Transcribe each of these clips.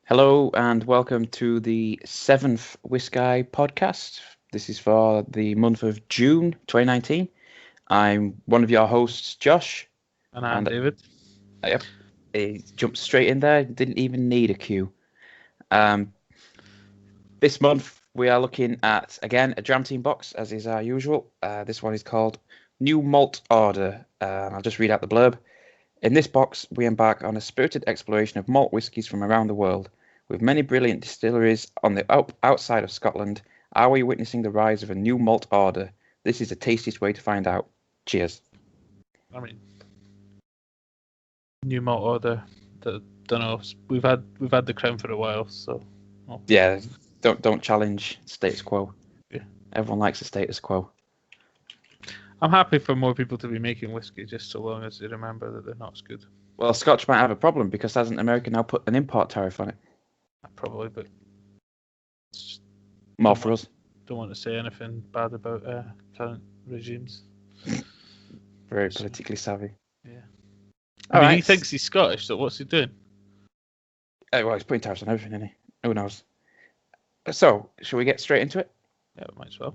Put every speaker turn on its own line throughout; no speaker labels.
Hello and welcome to the seventh WhiskAYE Podcast. This is for the month of June 2019. I'm one of your hosts, Josh.
And I'm David.
Yep, he jumped straight in there, didn't even need a cue. This month we are looking at, again, a Dram Team box, as is our usual. This one is called New Malt Order. I'll just read out the blurb. In this box, we embark on a spirited exploration of malt whiskies from around the world. With many brilliant distilleries on the outside of Scotland, are we witnessing the rise of a new malt order? This is the tastiest way to find out. Cheers.
I mean, new malt order. Don't know. We've had the crown for a while, so.
Oh. Yeah, don't challenge status quo.
Yeah,
everyone likes the status quo.
I'm happy for more people to be making whiskey, just so long as they remember that they're not as good.
Well, Scotch might have a problem because hasn't America now put an import tariff on it?
Probably, but
more for us.
Don't want to say anything bad about current regimes.
Very politically savvy.
Yeah. I mean, he thinks he's Scottish, so what's he doing?
Well, he's putting tariffs on everything, isn't he? Who knows? So, shall we get straight into it?
Yeah, we might as well.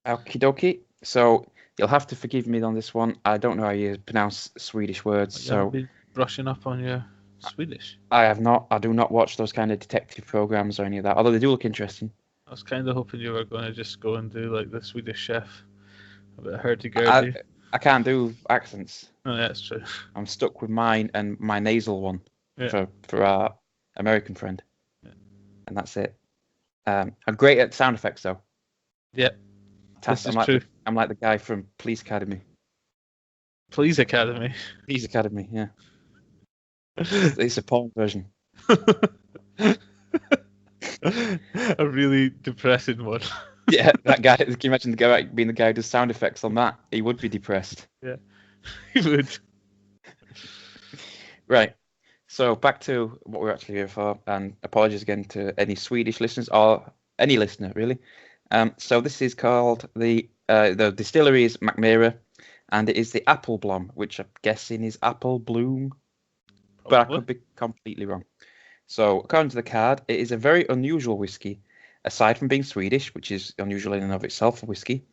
Okie dokie. So, you'll have to forgive me on this one. I don't know how you pronounce Swedish words, so
been brushing up on your Swedish.
I have not. I do not watch those kind of detective programs or any of that, although they do look interesting.
I was kind of hoping you were going to just go and do like the Swedish Chef, a bit hurdy-gurdy.
I can't do accents.
Oh, yeah, that's true.
I'm stuck with mine and my nasal one for our American friend, and that's it. I'm great at sound effects, though.
Yeah, this is true.
I'm like the guy from Police Academy.
Police Academy?
Police Academy, yeah. It's a porn version.
A really depressing one.
Yeah, that guy. Can you imagine the guy being the guy who does sound effects on that? He would be depressed.
Yeah, he would.
Right. So back to what we're actually here for, and apologies again to any Swedish listeners or any listener really. So this is called the distillery is Mackmyra, and it is the Apple Blom, which I'm guessing is Apple Bloom, but I could be completely wrong. So according to the card, it is a very unusual whiskey. Aside from being Swedish, which is unusual in and of itself for whiskey,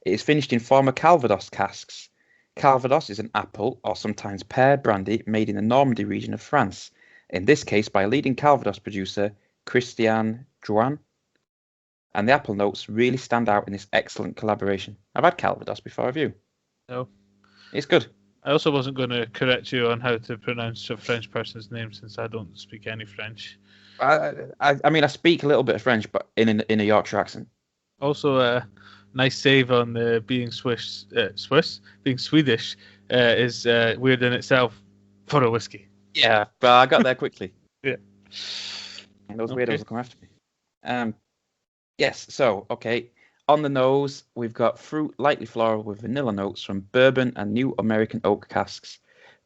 it is finished in former Calvados casks. Calvados is an apple or sometimes pear brandy made in the Normandy region of France, in this case by leading Calvados producer Christian Drouin. And the apple notes really stand out in this excellent collaboration. I've had Calvados before, have you?
No.
It's good.
I also wasn't going to correct you on how to pronounce a French person's name since I don't speak any French.
I mean, I speak a little bit of French, but in a Yorkshire accent.
Also, a nice save on the being being Swedish is weird in itself for a whiskey.
Yeah, but I got there quickly.
Yeah.
And those weirdos will come after me. Yes, so, okay. On the nose, we've got fruit, lightly floral with vanilla notes from bourbon and new American oak casks.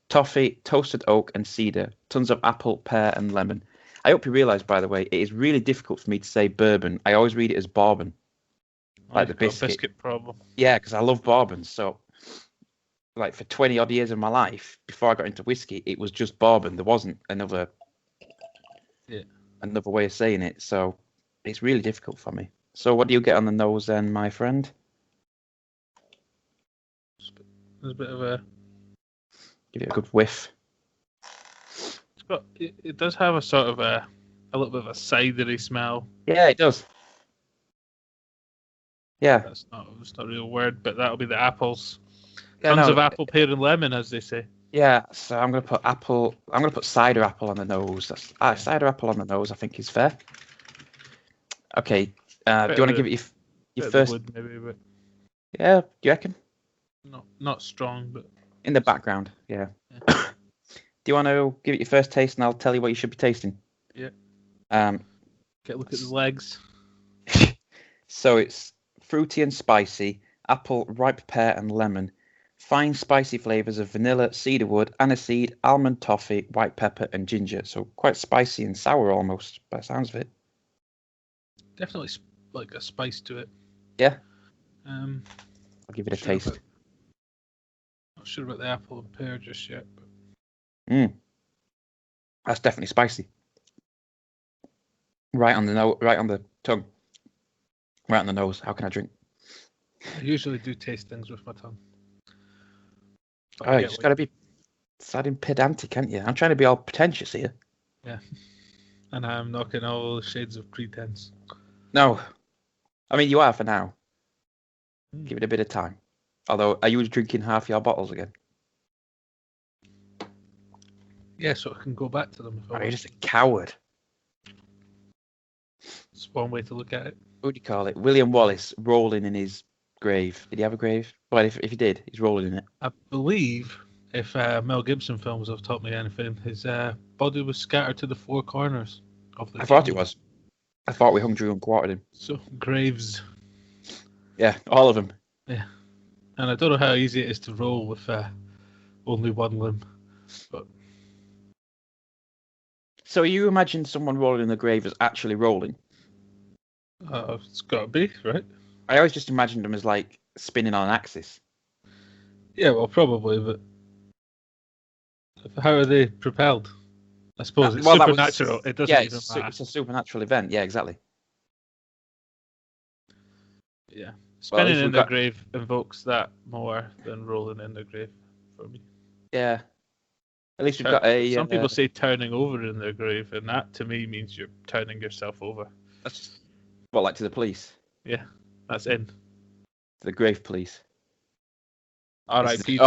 Toffee, toasted oak and cedar. Tons of apple, pear and lemon. I hope you realise, by the way, it is really difficult for me to say bourbon. I always read it as bourbon. Like the biscuit
problem.
Yeah, because I love bourbon. So, like, for 20 odd years of my life, before I got into whiskey, it was just bourbon. There wasn't another way of saying it. So, it's really difficult for me. So, what do you get on the nose then, my friend?
There's a bit of a...
Give it a good whiff.
It does have a sort of a little bit of a cidery smell.
Yeah, it does. Yeah.
It's not a real word, but that'll be the apples. Tons of apple, pear, and lemon, as they say.
Yeah, so I'm gonna put cider apple on the nose. Cider apple on the nose, I think is fair. Okay. Do you want to give it your first?
Wood, maybe, but...
Yeah, do you reckon?
Not strong, but
in the background. Yeah. Do you want to give it your first taste, and I'll tell you what you should be tasting?
Yeah.
Get
a look at the legs.
So it's fruity and spicy, apple, ripe pear, and lemon. Fine spicy flavours of vanilla, cedarwood, aniseed, almond toffee, white pepper, and ginger. So quite spicy and sour almost, by the sounds of it.
Definitely like a spice to it.
Yeah.
I'll
give it a taste.
Not sure about the apple and pear just yet. But...
That's definitely spicy. Right on the right on the tongue. Right on the nose. How can I drink?
I usually do taste things with my tongue. But
Oh, you just got to be sounding pedantic, can't you? I'm trying to be all pretentious here.
Yeah. And I'm knocking all the shades of pretense.
No. I mean, you are for now. Give it a bit of time. Although, are you drinking half your bottles again?
Yeah, so I can go back to them if I want.
You're just a coward.
It's one way to look at it.
What do you call it? William Wallace rolling in his grave. Did he have a grave? Well, if he did, he's rolling in it.
I believe, if Mel Gibson films have taught me anything, his body was scattered to the four corners of the
I thought it was. I thought we hung Drew and quartered him.
So, graves.
Yeah, all of them.
Yeah. And I don't know how easy it is to roll with only one limb. But
So you imagine someone rolling in the grave as actually rolling?
It's got to be, right?
I always just imagined them as like spinning on an axis.
Yeah, well, probably, but how are they propelled? I suppose it's supernatural. It doesn't even matter.
It's a supernatural event. Yeah, exactly.
Yeah. Spinning in the grave invokes that more than rolling in the grave for me.
Yeah. At least we've got a...
Some people say turning over in their grave, and that to me means you're turning yourself over.
That's just... What, like to the police?
Yeah, that's in.
To the grave police.
R.I.P.D.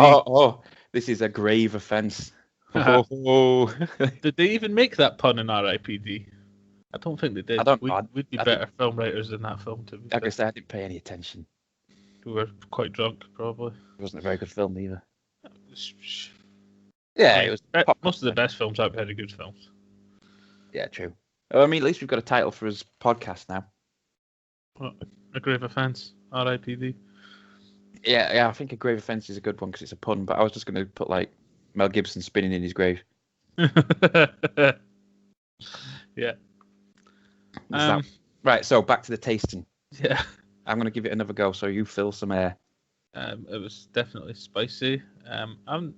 This is a grave offence.
Did they even make that pun in R.I.P.D.? I don't think they did. We'd be better film writers than that film, to be fair.
I guess I didn't pay any attention.
We were quite drunk, probably.
It wasn't a very good film either.
Yeah, it was. Most of the best films out there are good films.
Yeah, true. I mean, at least we've got a title for his podcast now.
What, a grave offence, R.I.P.D.
Yeah, I think a grave offence is a good one because it's a pun. But I was just going to put like Mel Gibson spinning in his grave.
Yeah.
Right, so back to the tasting.
Yeah.
I'm going to give it another go, so you fill some air.
It was definitely spicy. I'm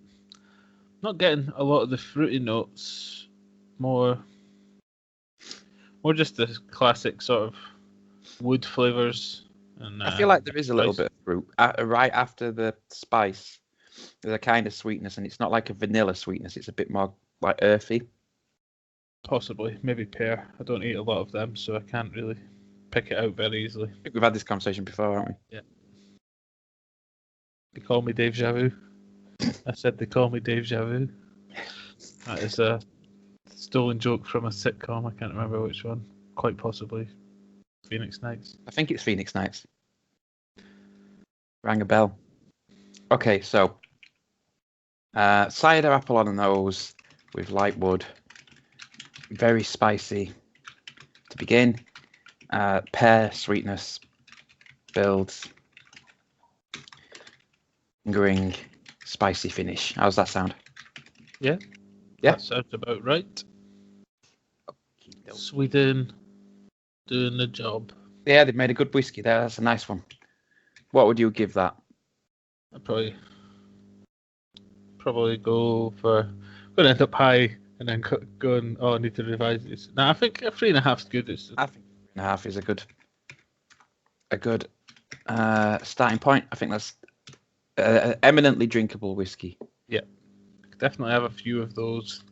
not getting a lot of the fruity notes. More just the classic sort of wood flavours. And
I feel like there is a little bit of fruit. Right after the spice, there's a kind of sweetness, and it's not like a vanilla sweetness. It's a bit more like earthy.
Possibly, maybe pear. I don't eat a lot of them, so I can't really pick it out very easily.
I think we've had this conversation before, haven't we?
Yeah. They call me Dave Javu. I said they call me Dave Javu. That is a stolen joke from a sitcom. I can't remember which one. Quite possibly Phoenix Nights.
I think it's Phoenix Nights. Rang a bell. Okay, so cider apple on the nose with light wood. Very spicy to begin. Pear sweetness builds. Lingering spicy finish. How's that sound?
Yeah. That sounds about right. Sweden doing the job.
Yeah, they've made a good whiskey there. That's a nice one. What would you give that?
I'd probably go for... I'm going to end up high and then going, I need to revise this. No, I think a 3.5 is good.
I think 3.5 is a good starting point. I think that's eminently drinkable whiskey.
Yeah. Definitely have a few of those.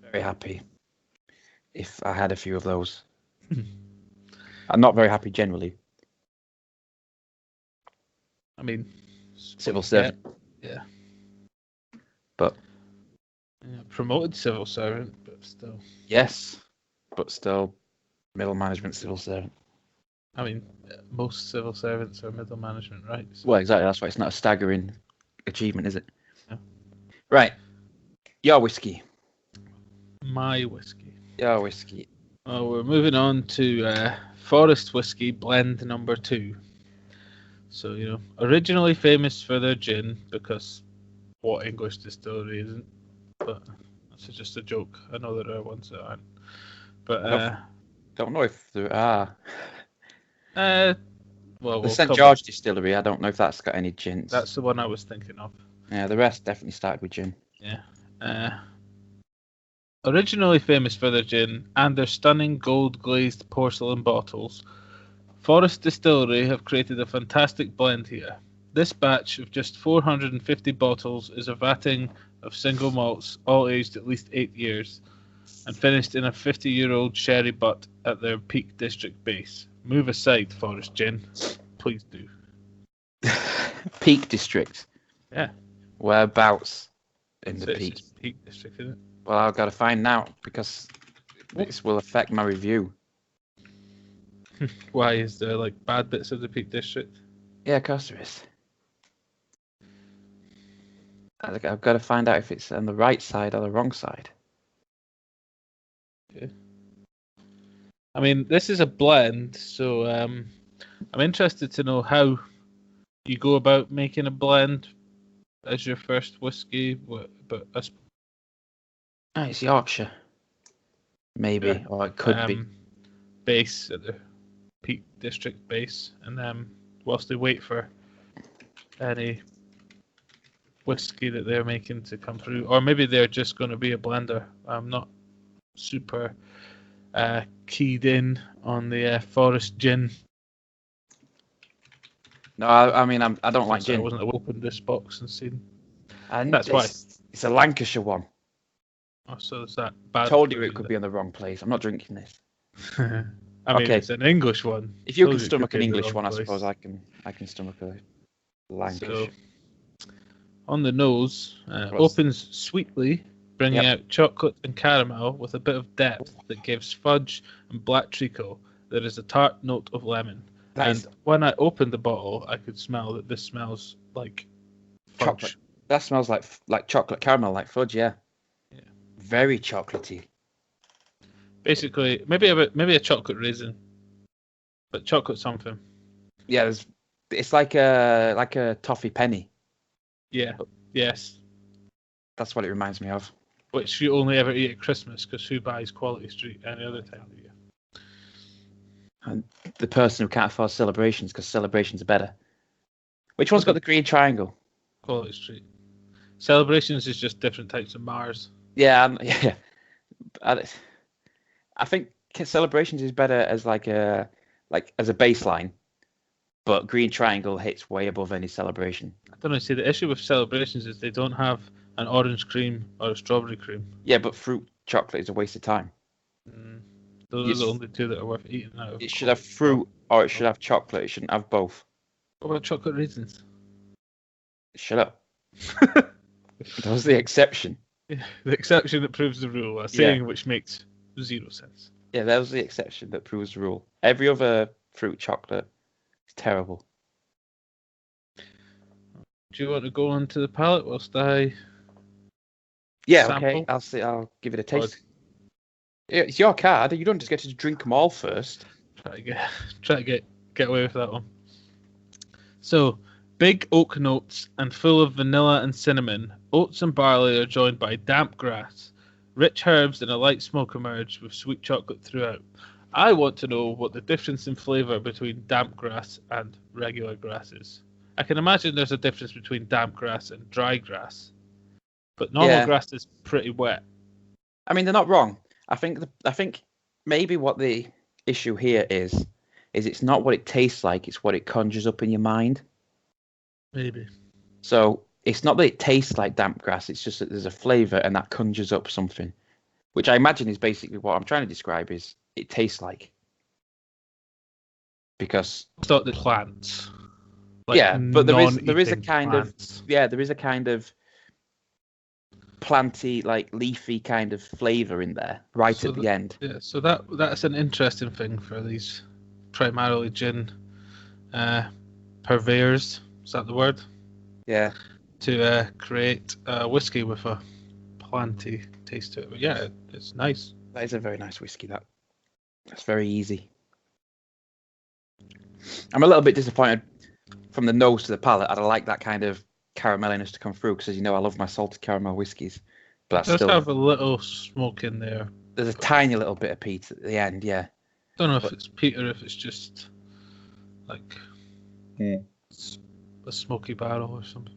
Very happy if I had a few of those. I'm not very happy generally.
I mean,
civil servant.
Yeah.
But
promoted civil servant, but still.
Yes, but still middle management civil servant.
I mean, most civil servants are middle management, right? So.
Well, exactly. That's why it's not a staggering achievement, is it?
Yeah.
Right. Your whiskey.
My whiskey.
Your whiskey.
Oh, we're moving on to Forest Whiskey Blend number 2. So, originally famous for their gin, because what English distillery isn't? But that's just a joke. I know there are ones that aren't. But
don't know if there are.
Well,
the St. George distillery, I don't know if that's got any gins.
That's the one I was thinking of.
Yeah, the rest definitely started with gin.
Yeah. Originally famous for their gin and their stunning gold-glazed porcelain bottles, Forest Distillery have created a fantastic blend here. This batch of just 450 bottles is a vatting of single malts, all aged at least 8 years, and finished in a 50-year-old sherry butt at their Peak District base. Move aside, Forest Gin. Please do.
Peak District.
Yeah.
Whereabouts in the
It's
Peak?
just Peak District, isn't it?
Well, I've got to find out because this will affect my review.
Why is there like bad bits of the Peak District?
Yeah, of course there is. I've got to find out if it's on the right side or the wrong side.
Yeah. I mean, this is a blend, so I'm interested to know how you go about making a blend as your first whiskey. But
It's Yorkshire. Maybe,
Yeah.
or it could be.
Base at the Peak District base, and whilst they wait for any whiskey that they're making to come through, or maybe they're just going to be a blender. I'm not super keyed in on the Forest Gin.
No, I mean, I don't like
I
gin.
wasn't opened this box and seen.
And
That's why.
It's a Lancashire one.
Oh, so is that bad?
I told you it could be on the wrong place. I'm not drinking this.
I mean,
Okay.
it's an English one.
If you
Told
can
it
stomach
could
an
be in the
English
wrong
one, I
place.
suppose I can stomach a Lancashire.
So, on the nose,
What's-
opens sweetly, bringing out chocolate and caramel with a bit of depth that gives fudge and black treacle. There is a tart note of lemon. When I opened the bottle, I could smell that this smells like fudge.
Chocolate. That smells like chocolate caramel, like fudge. Yeah. Very chocolatey.
Basically, maybe a chocolate raisin, but chocolate something.
Yeah, it's like a toffee penny.
Yeah. Yes.
That's what it reminds me of.
Which you only ever eat at Christmas, because who buys Quality Street any other time of year?
And the person who can't afford Celebrations, because Celebrations are better. Which one's got the green triangle?
Quality Street. Celebrations is just different types of Mars.
Yeah, yeah. I think Celebrations is better as as a baseline, but green triangle hits way above any celebration.
I don't know. See, the issue with Celebrations is they don't have an orange cream or a strawberry cream.
Yeah, but fruit chocolate is a waste of time.
Those are the only two that are worth eating out of.
It should have fruit or it should have chocolate. It shouldn't have both.
What about chocolate raisins?
Shut up. That was the exception.
Yeah, the exception that proves the rule, a saying which makes 0 sense.
Yeah, that was the exception that proves the rule. Every other fruit chocolate is terrible.
Do you want to go on to the palate whilst I
Yeah,
sample?
okay. I'll give it a taste. Yeah, it's your card. You don't just get to drink them all first.
Try to get away with that one. So, big oak notes and full of vanilla and cinnamon. Oats and barley are joined by damp grass. Rich herbs and a light smoke emerge with sweet chocolate throughout. I want to know what the difference in flavour between damp grass and regular grass is. I can imagine there's a difference between damp grass and dry grass, but normal grass is pretty wet.
I mean, they're not wrong. I think maybe what the issue here is it's not what it tastes like; it's what it conjures up in your mind.
Maybe.
So it's not that it tastes like damp grass; it's just that there's a flavour and that conjures up something, which I imagine is basically what I'm trying to describe. Is it tastes like? Because
I thought the plants.
But there is a kind
plants.
of planty, like leafy kind of flavour in there right at the end.
Yeah, so that's an interesting thing for these primarily gin purveyors. Is that the word?
Yeah.
To create whiskey with a planty taste to it. But yeah, it's nice.
That is a very nice whiskey. That's very easy. I'm a little bit disappointed from the nose to the palate. I'd like that kind of carameliness to come through because, as you know, I love my salted caramel whiskies. But
it does have a little smoke in there.
There's a tiny little bit of peat at the end, yeah.
I don't know if it's peat or if it's just like a smoky barrel or something.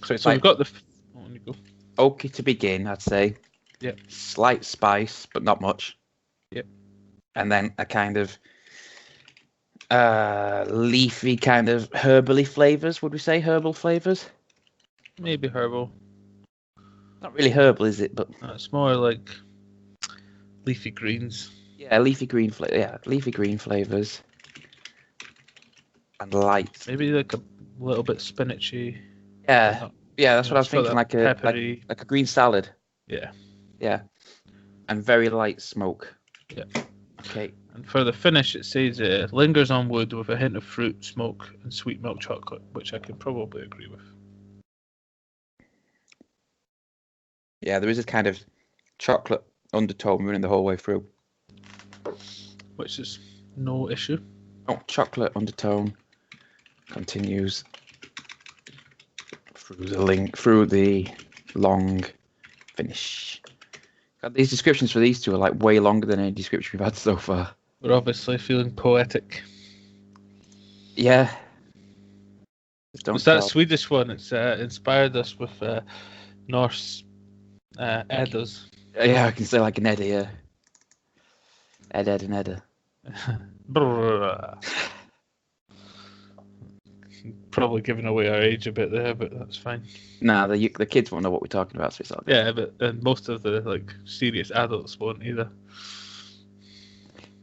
So it's
we've got the. Oh, you go.
oaky to begin, I'd say.
Yep.
Slight spice, but not much.
Yep.
And then a kind of leafy, kind of herbally flavors. Would we say herbal flavors?
Maybe herbal.
Not really herbal, is it? But
It's more like leafy greens.
yeah, leafy green flavors. And light.
Maybe like a little bit spinachy.
Yeah, that's what I was thinking. Like
peppery.
like a green salad.
Yeah.
Yeah. And very light smoke.
Yeah.
Okay.
And for the finish, it says it lingers on wood with a hint of fruit, smoke, and sweet milk chocolate, which I could probably agree with.
Yeah, there is a kind of chocolate undertone running the whole way through.
Which is no issue.
Oh, chocolate undertone continues through the long finish. God, these descriptions for these two are like way longer than any description we've had so far.
We're obviously feeling poetic.
Yeah.
It's that Swedish one. It's inspired us with Norse Eddas.
Yeah, I can say like an Edda, yeah. Ed, and Edda.
Probably giving away our age a bit there, but that's fine.
Nah, the kids won't know what we're talking about, so it's all good.
Yeah, but most of the like serious adults won't either.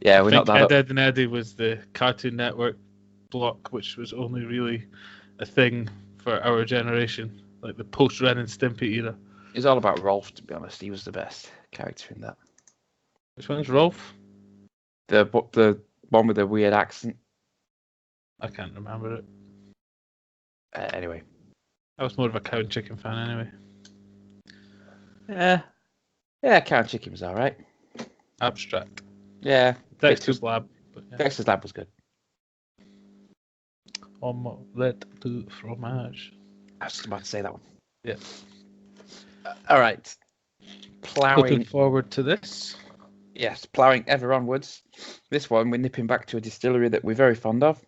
Yeah, we're not that.
Ed, and Eddie was the Cartoon Network block, which was only really a thing for our generation, like the post Ren and Stimpy era.
It's all about Rolf, to be honest. He was the best character in that.
Which one's Rolf?
The one with the weird accent.
I can't remember it.
Anyway.
I was more of a Cow and Chicken fan
Yeah,
anyway.
Cow and Chicken was alright.
Abstract.
Yeah.
Dexter's Lab. Yeah.
Dexter's Lab was good.
Omelette du fromage.
I was just about to say that one.
Yeah.
Alright.
Looking forward to this.
Yes, ploughing ever onwards. This one, we're nipping back to a distillery that we're very fond of.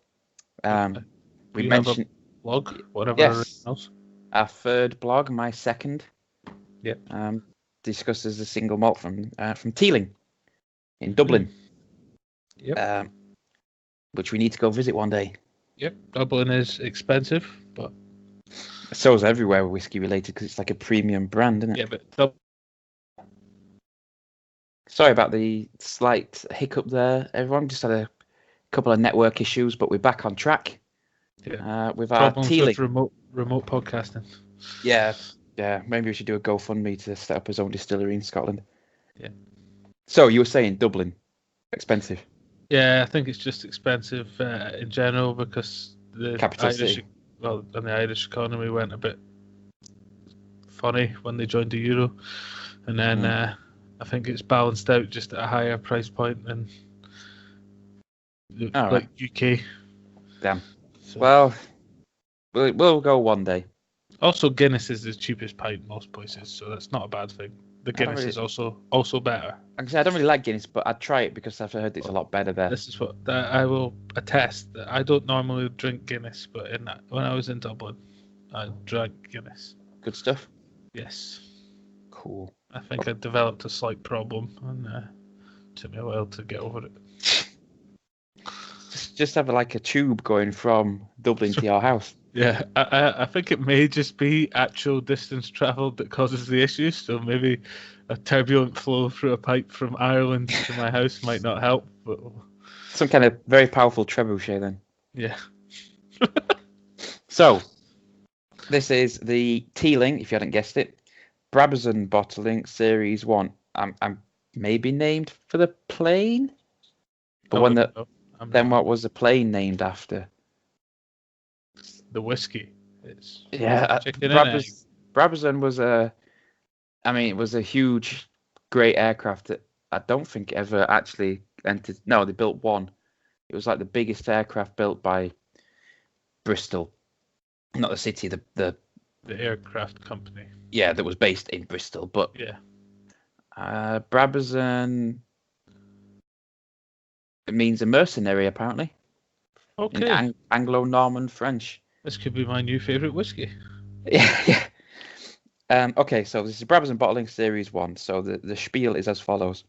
We mentioned
blog, whatever.
Yes,
else.
Our third blog, my second.
Yep.
Discusses a single malt from Teeling in Dublin.
Yep.
Which we need to go visit one day.
Yep. Dublin is expensive, but
so is everywhere whiskey related because it's like a premium brand, isn't it?
Yeah, but
sorry about the slight hiccup there, everyone. Just had a couple of network issues, but we're back on track.
Yeah.
With our Teeling.
With remote podcasting.
Yeah. Maybe we should do a GoFundMe to set up his own distillery in Scotland.
Yeah.
So you were saying Dublin, expensive?
Yeah, I think it's just expensive in general because the
Capital city.
And the Irish economy went a bit funny when they joined the euro, and then I think it's balanced out just at a higher price point than like UK.
Damn. So. Well, we'll go one day.
Also, Guinness is the cheapest pint in most places, so that's not a bad thing. The Guinness is also better.
Like I said, I don't really like Guinness, but I'd try it because I've heard it's a lot better there.
This is what I will attest. That I don't normally drink Guinness, but when I was in Dublin, I drank Guinness.
Good stuff.
Yes.
Cool.
I think I developed a slight problem, and it took me a while to get over it.
Just have like a tube going from Dublin to your house.
Yeah, I think it may just be actual distance travelled that causes the issue. So maybe a turbulent flow through a pipe from Ireland to my house might not help. But
some kind of very powerful trebuchet then.
Yeah.
So this is the Teeling, if you hadn't guessed it, Brabazon Bottling Series 1. I'm maybe named for the plane, but what was the plane named after?
The whiskey.
Brabazon was it was a huge, great aircraft that I don't think ever actually entered. No, they built one. It was like the biggest aircraft built by Bristol, not the city, the
aircraft company.
Yeah, that was based in Bristol, but Brabazon. It means a mercenary, apparently.
Okay.
In Anglo-Norman French.
This could be my new favourite whiskey.
Yeah. Okay, so this is Brabazon Bottling Series 1. So the spiel is as follows.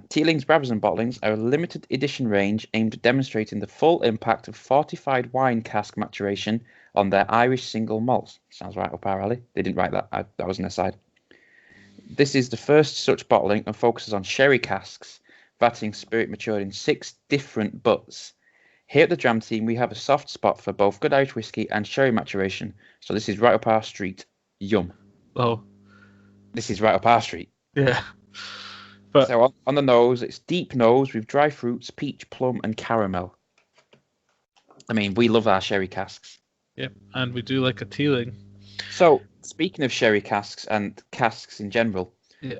Teeling's Brabazon Bottlings are a limited edition range aimed at demonstrating the full impact of fortified wine cask maturation on their Irish single malts. Sounds right up our alley. They didn't write that. That was an aside. This is the first such bottling and focuses on sherry casks, vatting spirit matured in 6 different butts. Here at the Dram Team, we have a soft spot for both good Irish whiskey and sherry maturation, so this is right up our street. Yum.
Oh.
This is right up our street.
Yeah. But
so on the nose, it's deep nose with dry fruits, peach, plum, and caramel. I mean, we love our sherry casks.
Yep, and we do like a Teeling.
So, speaking of sherry casks and casks in general, you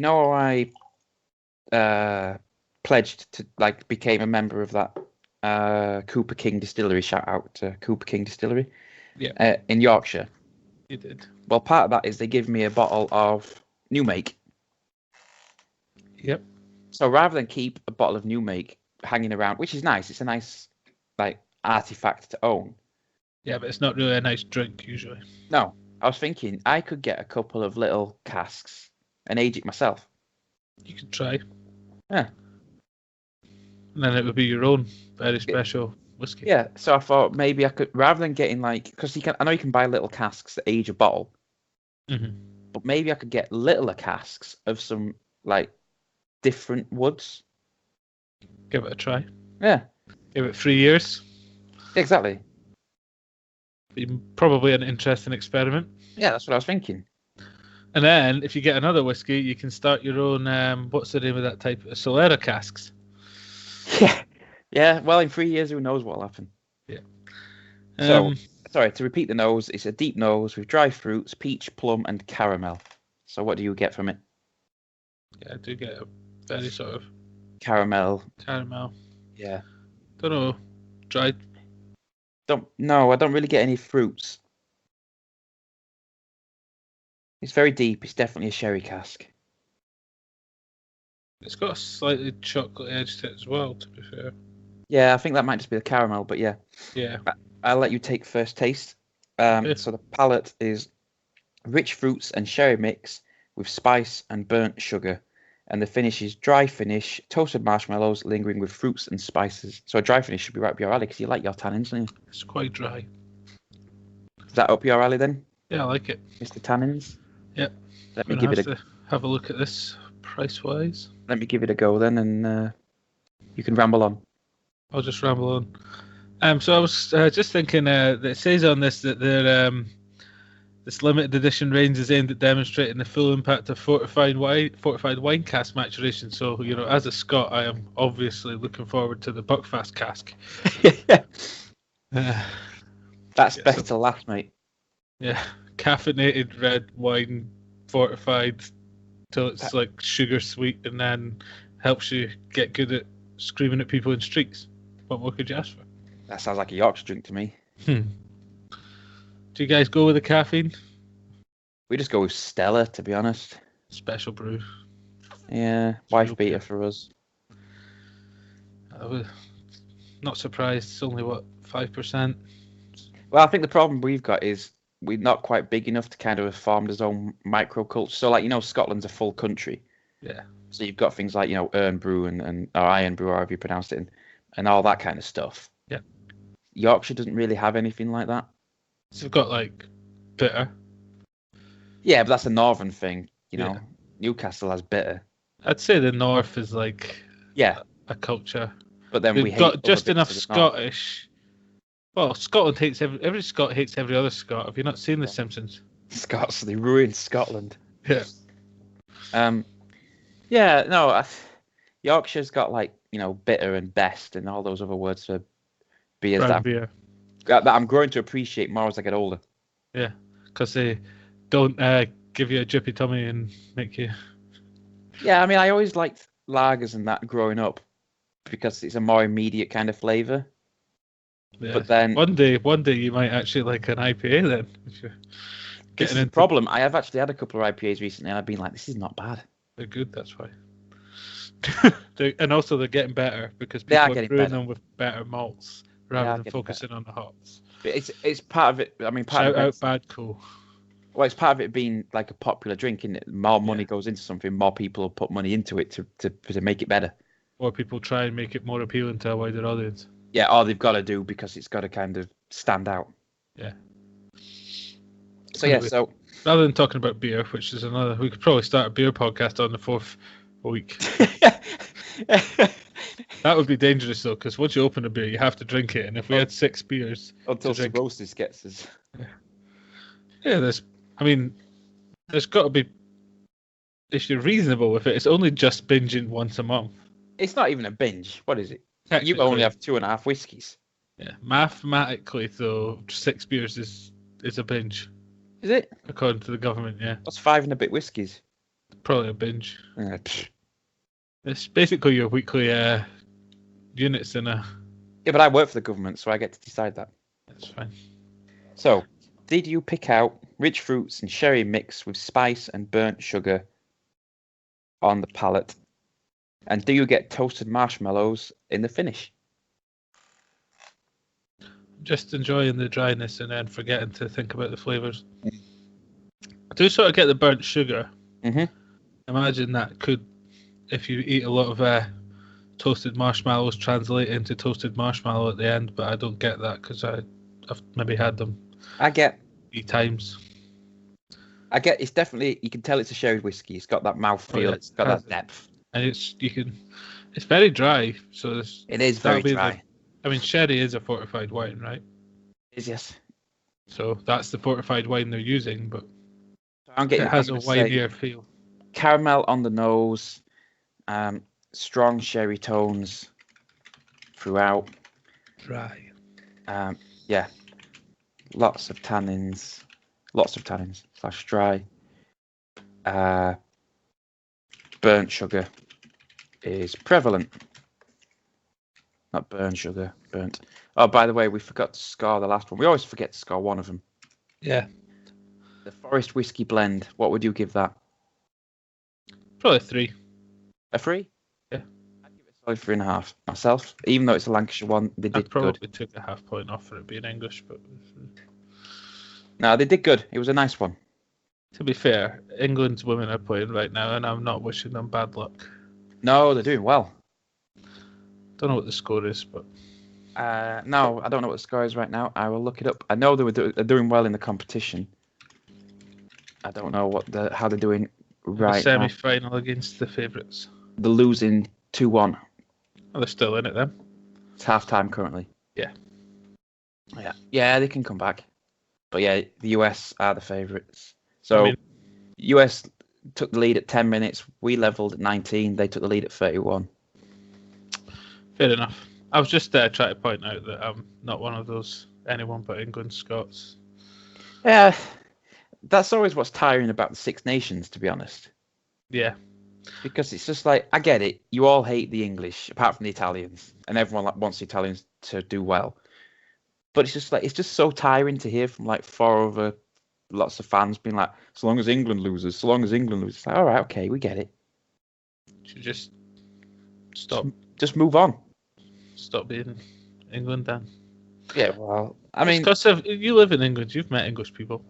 know how I pledged to, became a member of that Cooper King Distillery. Shout out to Cooper King Distillery.
Yeah.
In Yorkshire.
You did.
Well, part of that is they give me a bottle of new make.
Yep.
So rather than keep a bottle of new make hanging around, which is nice, it's a nice artifact to own.
Yeah, but it's not really a nice drink usually.
No, I was thinking I could get a couple of little casks and age it myself.
You could try.
Yeah.
And then it would be your own very special whiskey.
Yeah, so I thought maybe I could, rather than getting because I know you can buy little casks that age a bottle, but maybe I could get littler casks of some different woods.
Give it a try.
Yeah.
Give it 3 years.
Exactly.
Probably an interesting experiment.
Yeah, that's what I was thinking.
And then, if you get another whiskey, you can start your own, what's the name of that type? Solera casks.
Yeah. Yeah, well, in 3 years, who knows what'll happen.
Yeah.
So, sorry, to repeat the nose, it's a deep nose with dry fruits, peach, plum, and caramel. So what do you get from it?
Yeah, I do get a very sort of...
Caramel.
Yeah. Don't know. Dried.
No, I don't really get any fruits. It's very deep. It's definitely a sherry cask.
It's got a slightly chocolate edge to it as well, to be fair.
Yeah, I think that might just be the caramel, but yeah.
Yeah.
I'll let you take first taste. So the palate is rich fruits and sherry mix with spice and burnt sugar. And the finish is dry finish, toasted marshmallows lingering with fruits and spices. So a dry finish should be right up your alley because you like your tannins, don't you?
It's quite dry.
Is that up your alley then?
Yeah, I like it.
Mr. Tannins?
Yep.
Let me give it a...
have a look at this price-wise.
Let me give it a go then, and you can ramble on.
I'll just ramble on. So I was just thinking that it says on this that this limited edition range is aimed at demonstrating the full impact of fortified wine cask maturation. So, as a Scot, I am obviously looking forward to the Buckfast cask.
That's best to last, mate.
Yeah, caffeinated red wine, fortified till it's sugar sweet, and then helps you get good at screaming at people in streets. What more could you ask for?
That sounds like a Yorkshire drink to me.
Do you guys go with the caffeine?
We just go with Stella, to be honest.
Special brew.
Yeah, wife beater for us.
I was not surprised. It's only 5%.
Well, I think the problem we've got is we're not quite big enough to kind of have formed our own microculture. So, Scotland's a full country.
Yeah. So
you've got things like, Urn Brew or Iron Brew, however you pronounced it, and all that kind of stuff.
Yeah.
Yorkshire doesn't really have anything like that.
So we've got bitter.
Yeah, but that's a northern thing, know. Newcastle has bitter.
I'd say the north is a culture.
But then
we've got just enough Scottish. Well, Scotland hates every Scot hates every other Scot. Have you not seen The Simpsons?
Scots, they ruined Scotland.
Yeah.
Yeah, no, Yorkshire's got bitter and best and all those other words for beers that I'm growing to appreciate more as I get older.
Yeah, because they don't give you a drippy tummy and make you...
Yeah, I mean, I always liked lagers and that growing up because it's a more immediate kind of flavour.
Yeah.
But then...
One day you might actually like an IPA then. If you're
this is the problem. I have actually had a couple of IPAs recently and I've been like, this is not bad.
They're good, that's why. And also they're getting better because people are brewing them with better malts rather than focusing on the hops.
But it's part of it. I mean,
Shout out Bad Cool.
Well, it's part of it being like a popular drink, isn't it? More money goes into something, more people will put money into it to make it better.
Or people try and make it more appealing to a wider audience.
Yeah, all they've got to do because it's got to kind of stand out.
Yeah.
So anyway, so
rather than talking about beer, which is another, we could probably start a beer podcast on the 4th week. That would be dangerous though, because once you open a beer, you have to drink it, and if we had 6 beers
until cirrhosis gets us.
Yeah, there's got to be. If you're reasonable with it, it's only just binging once a month.
It's not even a binge. What is it? You only have 2.5 whiskies.
Yeah, mathematically, though, 6 beers is a binge.
Is it?
According to the government, yeah.
What's 5 and a bit whiskies?
Probably a binge. It's basically your weekly units in a.
Yeah, but I work for the government, so I get to decide that.
That's fine.
So, did you pick out rich fruits and sherry mixed with spice and burnt sugar on the palate? And do you get toasted marshmallows in the finish?
Just enjoying the dryness and then forgetting to think about the flavours. I do sort of get the burnt sugar.
Mm-hmm.
Imagine that could, if you eat a lot of toasted marshmallows, translate into toasted marshmallow at the end, but I don't get that because I've maybe had them.
I get
3 times.
It's definitely, you can tell it's a sherry whiskey. It's got that mouthfeel. It's got that depth.
And it's very dry. So
it is very dry.
Sherry is a fortified wine, right?
It is, yes.
So that's the fortified wine they're using, but
it
has a wineier feel.
Caramel on the nose, strong sherry tones throughout.
Dry.
Yeah. Lots of tannins / dry. Burnt sugar is prevalent. Not burnt sugar, burnt. Oh, by the way, we forgot to score the last one. We always forget to score one of them.
Yeah.
The Forest Whiskey Blend. What would you give that?
Probably 3.
A 3?
Yeah.
I'd give it a solid 3.5 myself. Even though it's a Lancashire one, they did good. I
probably took a half point off for it being English, but...
No, they did good. It was a nice one.
To be fair, England's women are playing right now, and I'm not wishing them bad luck.
No, they're doing well.
Don't know what the score is, but...
No, I don't know what the score is right now. I will look it up. I know they're doing well in the competition. I don't know how they're doing right now.
Semi-final against the favourites.
They're losing 2-1.
Oh, they're still in it then.
It's half-time currently.
Yeah.
Yeah, they can come back. But yeah, the US are the favourites. So, US took the lead at 10 minutes. We levelled at 19. They took the lead at 31.
Fair enough. I was just trying to point out that I'm not one of those anyone but England Scots.
Yeah, that's always what's tiring about the Six Nations, to be honest.
Yeah.
Because it's just like, I get it. You all hate the English, apart from the Italians. And everyone wants the Italians to do well. But it's just like, it's just so tiring to hear from like 4 other lots of fans being like, so long as England loses, so long as England loses. It's like, all right, okay, we get it.
Should just stop.
Just move on.
Stop being England then.
Yeah, well, I mean,
because you live in England, you've met English people.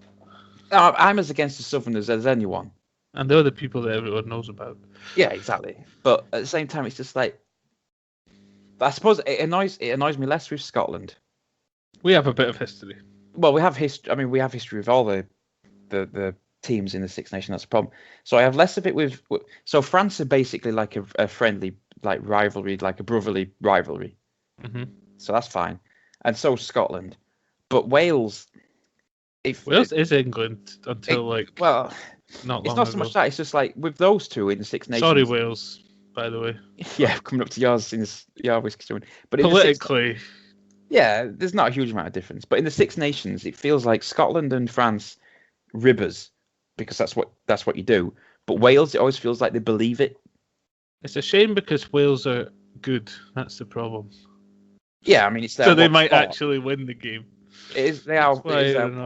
I'm as against the Southerners as anyone.
And they're the people that everyone knows about.
Yeah, exactly. But at the same time, it's just like, I suppose it annoys me less with Scotland.
We have a bit of history.
Well, we have history. I mean, we have history with all the teams in the Six Nations. That's the problem. So I have less of it with. So France are basically like a friendly, like rivalry, like a brotherly rivalry.
Mm-hmm.
So that's fine. And so Scotland, but Wales.
Wales is England until not long
it's not
ago.
so much that. It's just like with those two in the Six Nations.
Sorry, Wales. By the way.
Yeah, coming up to yours in your whiskey story. But
politically.
Yeah, there's not a huge amount of difference. But in the Six Nations, it feels like Scotland and France ribbers because that's what you do. But Wales, it always feels like they believe it.
It's a shame because Wales are good. That's the problem.
Yeah, I mean it's their
so they might
sport.
actually win the game.
It is their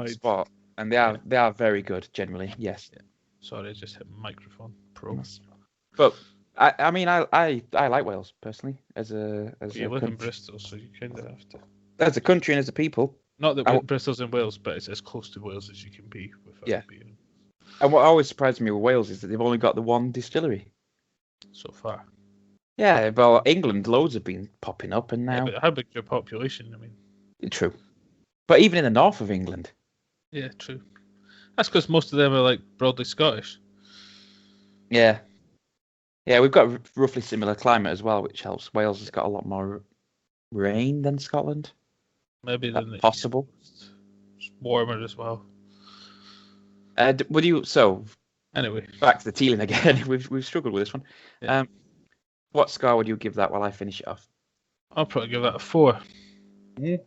sport, and they are very good generally. Yes.
Yeah. Sorry, I just hit my microphone. Pro.
But I mean I like Wales personally as
you live in Bristol, so you kind of have to.
As a country and as a people.
Not that Bristol's in Wales, but it's as close to Wales as you can be without being.
And what always surprised me with Wales is that they've only got the one distillery.
So far.
Yeah, well, England, loads have been popping up, and now...
Yeah, but how big's your population? I mean...
True. But even in the north of England.
Yeah, true. That's because most of them are, like, broadly Scottish.
Yeah. Yeah, we've got roughly similar climate as well, which helps. Wales has got a lot more rain than Scotland.
Maybe
That's
than
possible.
It's warmer as well.
Would you... So,
anyway,
back to the Teeling again. we've struggled with this one.
Yeah.
What score would you give that while I finish it off?
I'll probably give that a 4.
Yeah.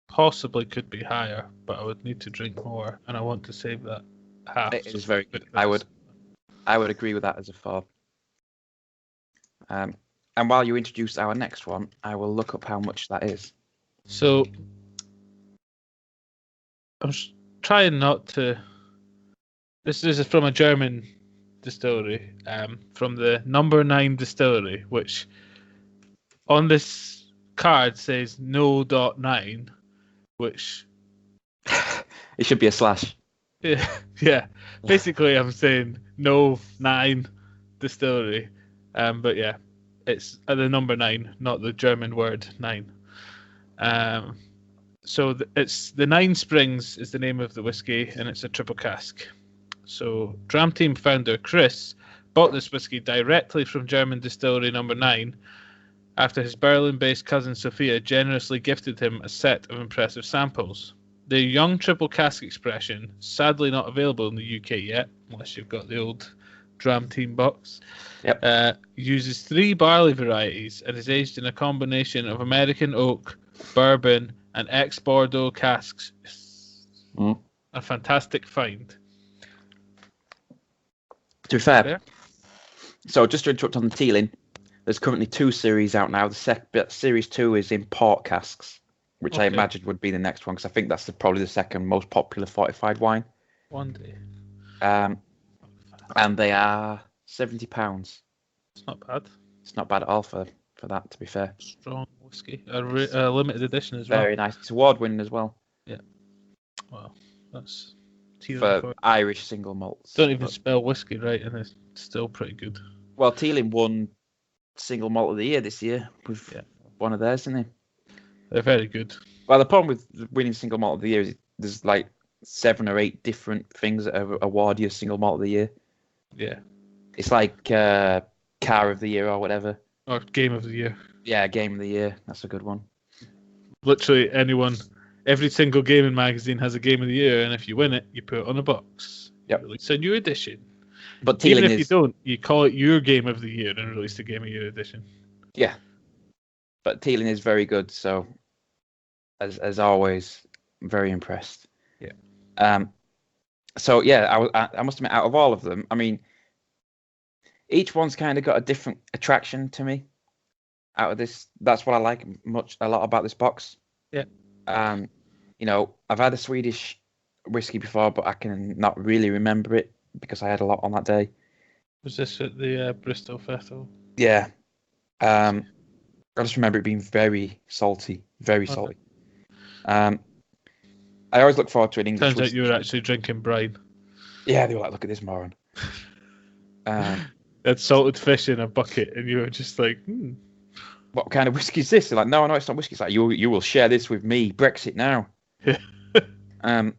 Possibly could be higher, but I would need to drink more, and I want to save that half.
It is very good. I would agree with that as a 4. And while you introduce our next one, I will look up how much that is.
So, I'm trying not to... This is from a German distillery, from the number 9 distillery, which on this card says no.9, which...
It should be a slash.
Yeah. Basically, I'm saying no 9 distillery. But yeah, it's the number 9, not the German word 9. So it's the 9 Springs is the name of the whiskey, and it's a triple cask. So Dram Team founder Chris bought this whiskey directly from German distillery number 9 after his Berlin-based cousin Sophia generously gifted him a set of impressive samples. The young triple cask expression, sadly not available in the UK yet, unless you've got the old Dram Team box, uses 3 barley varieties and is aged in a combination of American oak, bourbon, and ex-Bordeaux casks. A fantastic find.
To be fair, so just to interrupt on the Teeling, there's currently 2 series out now. The series 2 is in port casks, which I imagine would be the next one, because I think that's probably the second most popular fortified wine.
One day.
And they are £70.
It's not bad.
It's not bad at all for that, to be fair.
Strong whiskey. A limited edition as well.
Very nice. It's award-winning as well.
Yeah. Well, that's...
For Irish single malts.
Don't even spell whiskey right, and it's still pretty good.
Well, Teeling won single malt of the year this year with one of theirs, didn't they?
They're very good.
Well, the problem with winning single malt of the year is there's like 7 or 8 different things that award you single malt of the year.
Yeah.
It's like car of the year or whatever.
Or game of the year.
Yeah, game of the year. That's a good one.
Literally anyone... Every single gaming magazine has a game of the year, and if you win it, you put it on a box.
Yep.
Release a new edition.
But Teeling
Even if you don't, you call it your game of the year and release the game of the year edition.
Yeah. But Teeling is very good, so as always, very impressed.
Yeah.
So yeah, I must admit, out of all of them, I mean, each one's kind of got a different attraction to me. Out of this, that's what I like a lot about this box.
Yeah.
You know, I've had a Swedish whiskey before, but I can not really remember it because I had a lot on that day.
Was this at the Bristol Festival?
Yeah. I just remember it being very salty, very salty. I always look forward to an English
Turns out you were actually drinking brine.
Yeah, they were like, look at this moron.
Had salted fish in a bucket, and you were just like,
what kind of whiskey is this? They're like, no, it's not whiskey. It's like, you will share this with me. Brexit now. I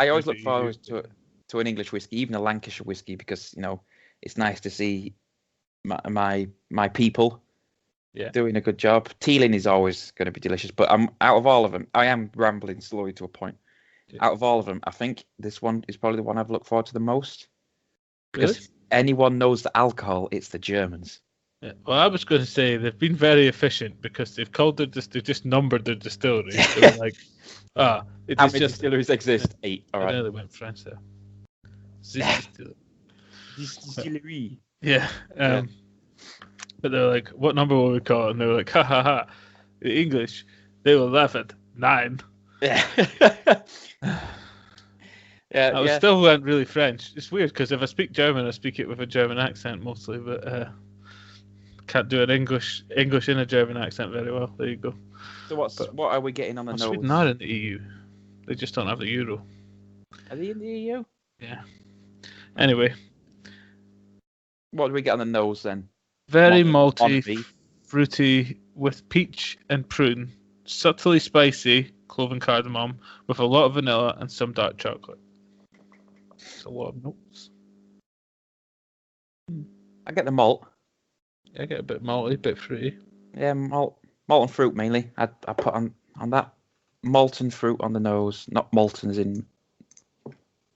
always look forward to an English whiskey, even a Lancashire whiskey, because, you know, it's nice to see my people doing a good job. Teeling is always going to be delicious, but out of all of them, I am rambling slowly to a point. Yeah. Out of all of them, I think this one is probably the one I've looked forward to the most. Because if anyone knows the alcohol, it's the Germans.
Yeah. Well, I was going to say they've been very efficient because they've called they've just numbered their distilleries. So like,
how many distilleries exist? 8. All right.
I know they went French there.
Distillery.
Yeah. But they're like, what number will we call it? And they're like, ha ha ha. In English, they will laugh at 9.
Yeah.
I still went really French. It's weird because if I speak German, I speak it with a German accent mostly, but can't do an English in a German accent very well. There you go.
So what are we getting on the nose?
Sweden are in the EU. They just don't have the euro.
Are they in the EU?
Yeah. Anyway.
What do we get on the nose then?
Very
On
malty,
me.
fruity, with peach and prune, subtly spicy, clove and cardamom, with a lot of vanilla and some dark chocolate. It's a lot of notes.
I get the malt.
Yeah, I get a bit malty, a bit fruity.
Yeah, malt and fruit mainly. I put on that molten fruit on the nose, not molten as in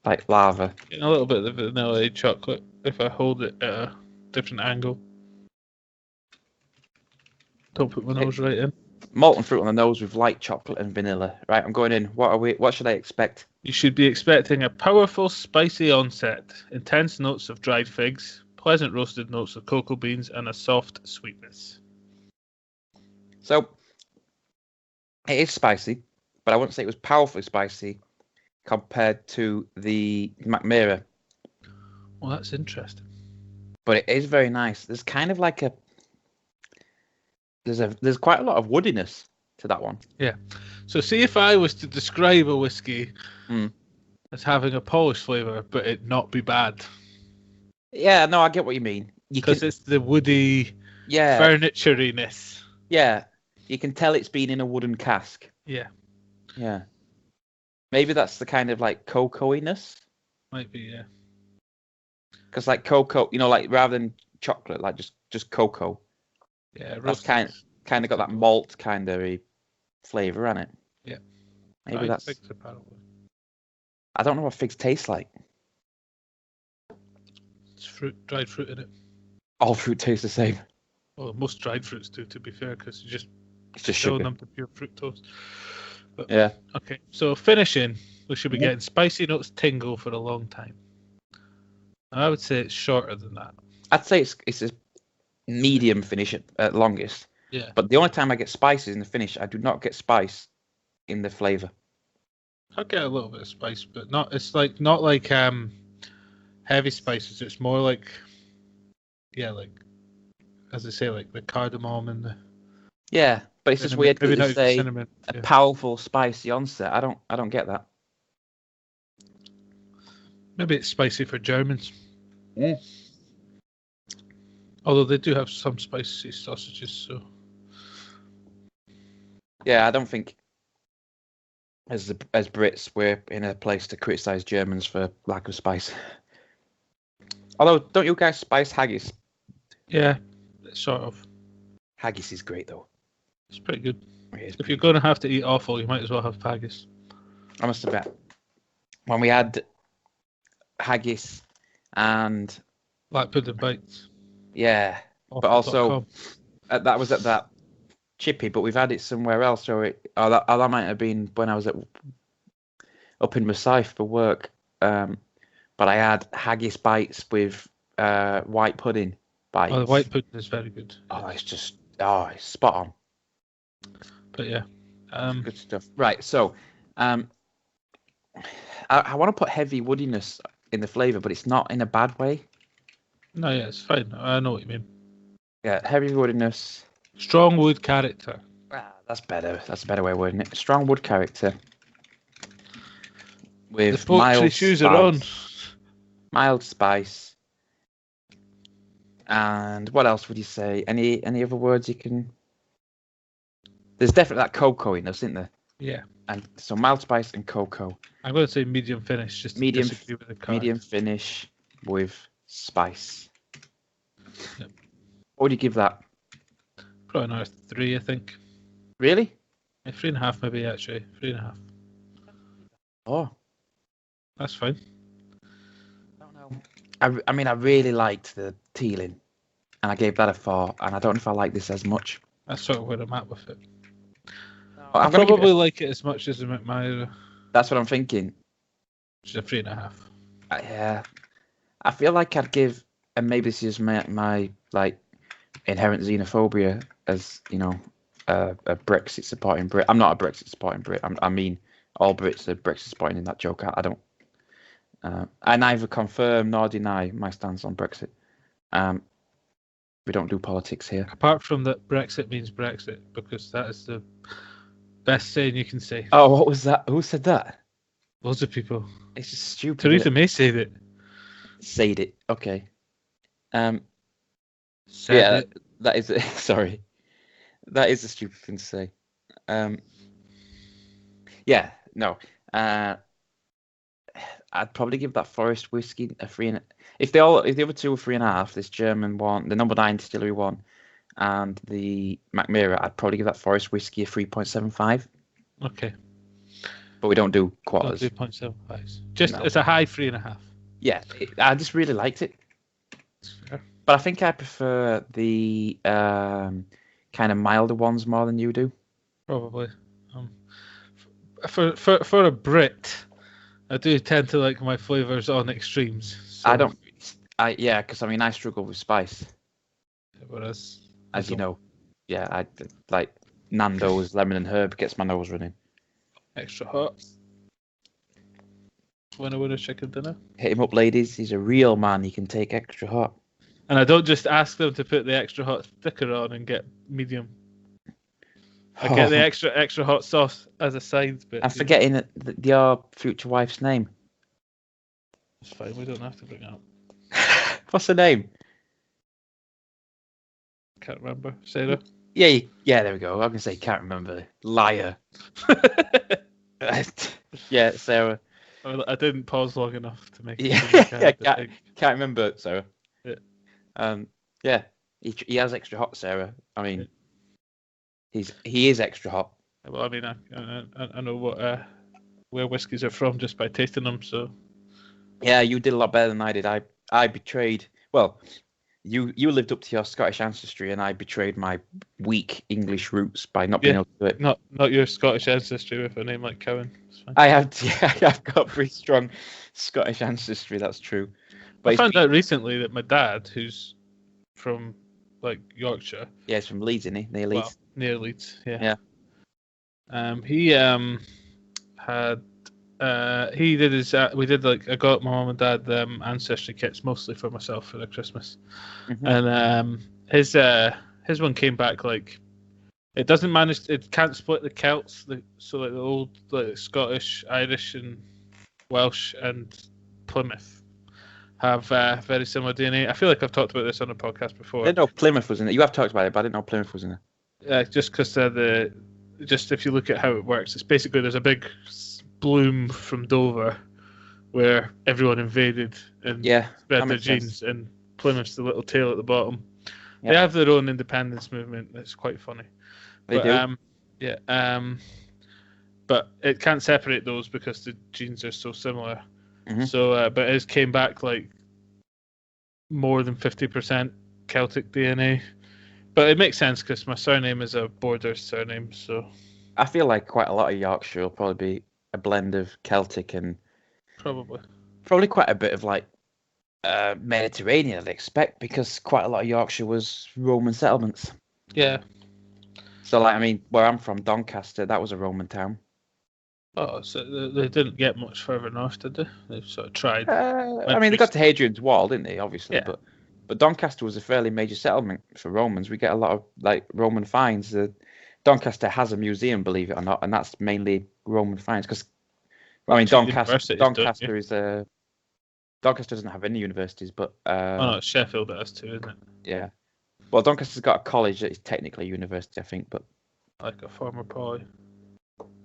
like lava.
Getting a little bit of the vanilla chocolate if I hold it at a different angle. Don't put my nose right in.
Molten fruit on the nose with light chocolate and vanilla. Right, I'm going in. What should I expect?
You should be expecting a powerful, spicy onset, intense notes of dried figs, pleasant roasted notes of cocoa beans, and a soft sweetness.
So, it is spicy, but I wouldn't say it was powerfully spicy compared to the McMira.
Well, that's interesting.
But it is very nice. There's kind of like there's quite a lot of woodiness to that one.
Yeah. So see if I was to describe a whiskey as having a Polish flavour, but it not be bad.
Yeah, no, I get what you mean.
Because it's the woody furnitureiness.
Yeah. You can tell it's been in a wooden cask.
Yeah.
Yeah. Maybe that's the kind of like cocoa-iness.
Might be, yeah.
Because like cocoa, like rather than chocolate, like just cocoa.
Yeah,
that's kind of got that malt kind of flavour on it.
Yeah.
Maybe that's.
Figs, apparently.
I don't know what figs taste like.
It's dried fruit in it.
All fruit tastes the same.
Well, most dried fruits do, to be fair, because it's
just sugar.
Them to pure fructose. But,
yeah.
Okay, so finishing, we should be getting spicy notes tingle for a long time. I would say it's shorter than that.
I'd say it's a medium finish at longest.
Yeah.
But the only time I get spices in the finish, I do not get spice in the flavour.
I get a little bit of spice, but not. It's not like heavy spices. It's more like, like as I say, like the cardamom and the.
Yeah, but it's just weird because they say
cinnamon,
a powerful spicy onset. I don't get that.
Maybe it's spicy for Germans.
Yeah.
Although they do have some spicy sausages, so.
Yeah, I don't think as Brits we're in a place to criticise Germans for lack of spice. Although, don't you guys spice haggis?
Yeah, sort of.
Haggis is great though.
It's pretty good. If you're going to have to eat awful, you might as well have haggis. I
must admit, when we had haggis and
black pudding bites.
Yeah, but also that was at that Chippy, but we've had it somewhere else. So that might have been when I was up in Rosyth for work. But I had haggis bites with white pudding bites.
Oh, the white pudding is very good.
Oh, it's spot on.
But yeah,
good stuff. Right, so I want to put heavy woodiness in the flavour, but it's not in a bad way.
No, yeah, it's fine. I know what you mean.
Yeah, heavy woodiness.
Strong wood character.
That's better. That's a better way of wording it. Strong wood character. With
the poetry shoes are on.
Mild spice. And what else would you say? Any other words you can? There's definitely that cocoa-iness, isn't there?
Yeah.
And so mild spice and cocoa.
I'm going to say medium finish, just to disagree with the card.
Medium finish with spice.
Yep.
What would you give that?
Probably another 3, I think.
Really?
Yeah, 3.5 maybe, actually. 3.5.
Oh.
That's fine.
I don't know. I mean, I really liked the Teeling, and I gave that a 4, and I don't know if I like this as much.
That's sort of where I'm at with it.
No,
I probably like it as much as the McMyra.
That's what I'm thinking.
Which is a 3.5.
Yeah. I feel like I'd give, and maybe this is my like inherent xenophobia as a Brexit supporting Brit. I'm not a Brexit supporting Brit. I mean, all Brits are Brexit supporting in that joke. I don't. I neither confirm nor deny my stance on Brexit. We don't do politics here.
Apart from that, Brexit means Brexit, because that is the best saying you can say.
Oh, what was that? Who said that?
Loads of people.
It's just stupid.
Theresa May said it.
Said it. Okay.
Said it.
That is sorry. That is a stupid thing to say. Yeah, no. I'd probably give that Forest whiskey a 3. If the other two were 3.5, this German one, the number 9 distillery one, and the McMira, I'd probably give that Forest whiskey a 3.75.
Okay.
But we don't do quarters.
3.75. Just it's a high 3.5.
Yeah, I just really liked it.
Fair.
But I think I prefer the kind of milder ones more than you do.
Probably. For a Brit, I do tend to like my flavors on extremes. So.
Because I struggle with spice.
Whereas,
as you know, I like Nando's lemon and herb gets my nose running.
Extra hot. Winner chicken dinner.
Hit him up, ladies. He's a real man. He can take extra hot.
And I don't just ask them to put the extra hot sticker on and get medium. I get the extra hot sauce as a side bit.
I'm forgetting your future wife's name.
It's fine. We don't have to bring it up.
What's her name?
Can't remember. Sarah?
Yeah, there we go. I was going to say can't remember. Liar. Yeah, Sarah.
I didn't pause long enough to make
it. Can't remember, Sarah.
Yeah.
He has extra hot, Sarah. I mean, he is extra hot.
Well, I mean, I know where whiskies are from just by tasting them, so...
Yeah, you did a lot better than I did. I betrayed... Well, you lived up to your Scottish ancestry, and I betrayed my weak English roots by not being able to do it.
Not your Scottish ancestry with a name like Cowan.
I've got pretty strong Scottish ancestry, that's true. But
I found out recently that my dad, who's from like Yorkshire...
Yeah, he's from Leeds, isn't he? Near Leeds.
Well, near Leeds,
yeah.
He had... he did his... we did I got my mum and dad ancestry kits mostly for myself for their Christmas. Mm-hmm. And his one came back it doesn't manage... It can't split the Celts, so the old Scottish, Irish and Welsh and Plymouth have very similar DNA. I feel like I've talked about this on a podcast before.
I didn't know Plymouth was in it. You have talked about it, but I didn't know Plymouth was in it.
Just because just if you look at how it works, it's basically there's a big bloom from Dover where everyone invaded and spread their genes, and Plymouth's the little tail at the bottom. Yep. They have their own independence movement. That's quite funny.
They do.
But it can't separate those because the genes are so similar.
Mm-hmm.
So, but it came back more than 50% Celtic DNA. But it makes sense because my surname is a border surname, so...
I feel like quite a lot of Yorkshire will probably be a blend of Celtic and... Probably quite a bit of, Mediterranean, I'd expect, because quite a lot of Yorkshire was Roman settlements.
Yeah.
So, where I'm from, Doncaster, that was a Roman town.
Oh, so they didn't get much further north, did they? They sort of tried.
They got to Hadrian's Wall, didn't they, obviously,
yeah.
But Doncaster was a fairly major settlement for Romans. We get a lot of Roman finds. Doncaster has a museum, believe it or not, and that's mainly Roman finds. Because Doncaster doesn't have any universities, but
Sheffield has too, isn't it?
Yeah. Well, Doncaster's got a college that is technically a university, I think, but
like a former poly.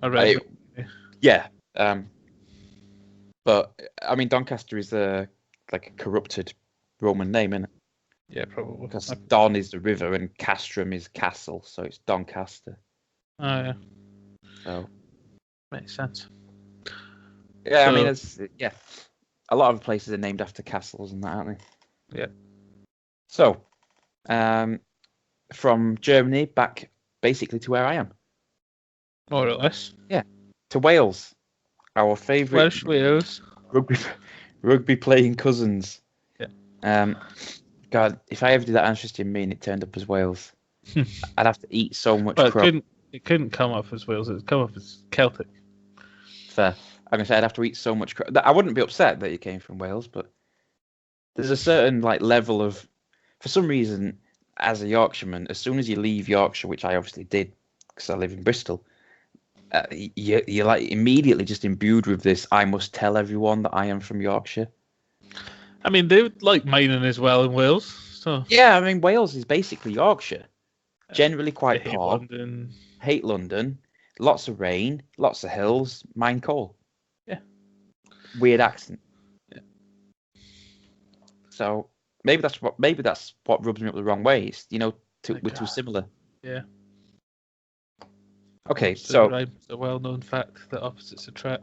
I read.
Yeah. But Doncaster is a corrupted Roman name, isn't it?
Yeah, probably.
Because Don is the river and Castrum is castle, so it's Doncaster.
Oh, yeah.
So.
Makes sense.
Yeah, a lot of places are named after castles and that, aren't
they? Yeah.
So, from Germany back basically to where I am.
More or less.
Yeah. To Wales. Our favourite...
Welsh Wales.
Rugby playing cousins.
Yeah.
God, if I ever did that ancestry in me and it turned up as Wales, I'd have to eat so much crop.
It couldn't come up as Wales. It would come up as Celtic.
Fair. I'm going to say I'd have to eat so much crop. I wouldn't be upset that you came from Wales, but there's a certain level of... For some reason, as a Yorkshireman, as soon as you leave Yorkshire, which I obviously did because I live in Bristol, you're like immediately just imbued with this. I must tell everyone that I am from Yorkshire.
I mean, they would like mining as well in Wales. So
Yeah, I mean Wales is basically Yorkshire. Generally quite
they hate
poor.
London.
Hate London. Lots of rain. Lots of hills. Mine coal.
Yeah.
Weird accent.
Yeah.
So maybe that's what rubs me up the wrong way. It's, we're too similar.
Yeah.
Okay, so
it's a well-known fact that opposites attract.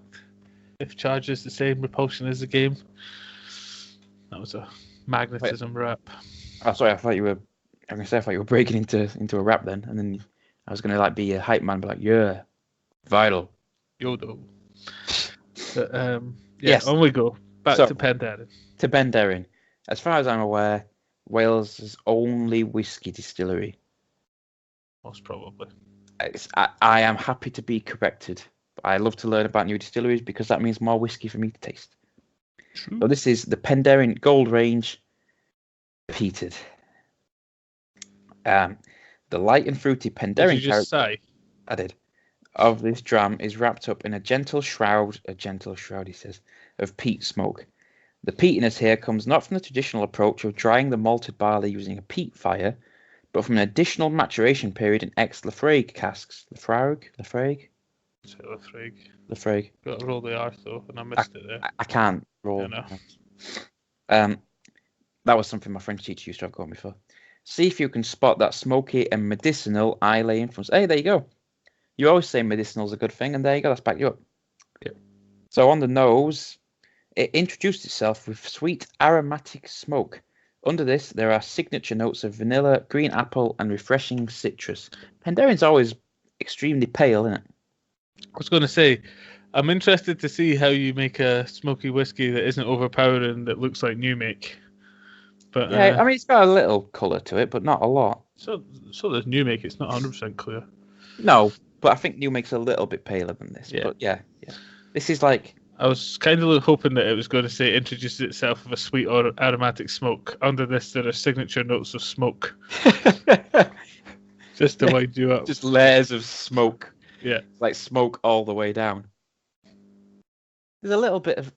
If charge is the same, repulsion is the game. That was a magnetism rap.
Oh, sorry, I thought you were breaking into a rap then, and then I was gonna like be a hype man, but like, yeah, vital.
Yodo. But,
yes.
On we go. Back to Penderyn. To
Penderyn. As far as I'm aware, Wales' only whiskey distillery.
Most probably.
I am happy to be corrected. I love to learn about new distilleries because that means more whiskey for me to taste.
True.
So this is the Penderyn Gold Range peated. The light and fruity Penderyn.
Did you just say?
I did. Of this dram is wrapped up in a gentle shroud, he says, of peat smoke. The peatiness here comes not from the traditional approach of drying the malted barley using a peat fire, but from an additional maturation period in ex-Laphroaig casks. Laphroaig? Laphroaig.
Got to roll the R though, and I missed it there.
I can't roll.
No.
That was something my French teacher used to have got me for. See if you can spot that smoky and medicinal Islay influence. Hey, there you go. You always say medicinal is a good thing, and there you go. That's back you up.
Yep.
So on the nose, it introduced itself with sweet aromatic smoke. Under this, there are signature notes of vanilla, green apple, and refreshing citrus. Penderyn's always extremely pale, isn't it?
I was going to say, I'm interested to see how you make a smoky whiskey that isn't overpowering, that looks like new make. But
yeah, I mean, it's got a little colour to it, but not a lot.
So there's new make. It's not 100% clear.
No, but I think new make's a little bit paler than this.
Yeah.
But yeah. This is like...
I was kind of hoping that it was going to say introduces itself with a sweet or aromatic smoke. Under this, there are signature notes of smoke. Just to wind you up.
Just layers of smoke.
Yeah.
Like smoke all the way down. There's a little bit of...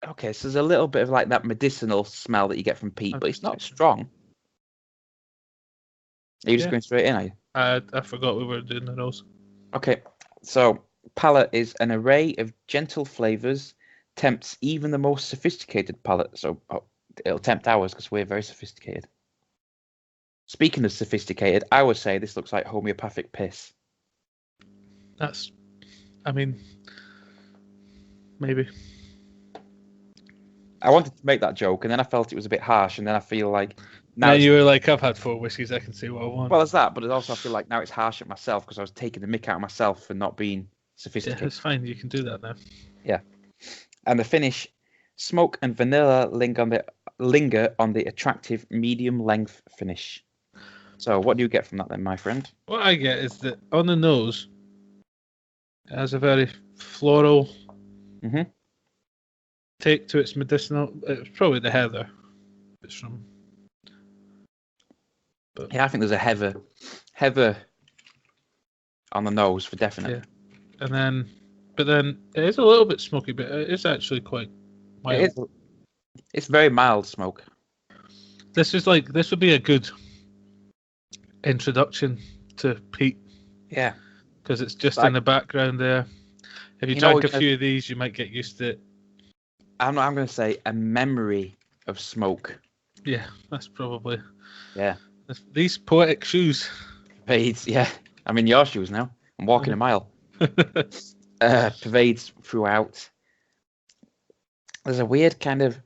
Okay, so there's a little bit of like that medicinal smell that you get from peat, but it's not strong. Are you just going straight in, are you?
I forgot we were doing the nose.
Okay, so palate is an array of gentle flavours, tempts even the most sophisticated palate. So it'll tempt ours because we're very sophisticated. Speaking of sophisticated, I would say this looks like homeopathic piss.
Maybe.
I wanted to make that joke, and then I felt it was a bit harsh, and then I feel like...
Now you were like, I've had 4 whiskies, I can see what I want.
Well, it's that, but also I feel like now it's harsh at myself because I was taking the mick out of myself for not being sophisticated.
Yeah, it's fine, you can do that now.
Yeah. And the finish, smoke and vanilla linger on the attractive medium-length finish. So what do you get from that then, my friend?
What I get is that on the nose, it has a very floral take to its medicinal. It's probably the heather. It's from. But,
yeah, I think there's a heather on the nose for definite.
Yeah, but then it is a little bit smoky, but it is actually quite mild.
It's very mild smoke.
This would be a good introduction to peat.
Yeah,
because it's just in the background there. If you drank a few of these, you might get used to it.
I'm going to say a memory of smoke.
Yeah, that's probably.
Yeah.
These poetic shoes.
Pervades, yeah. I'm in your shoes now. I'm walking a mile. Pervades throughout. There's a weird kind of,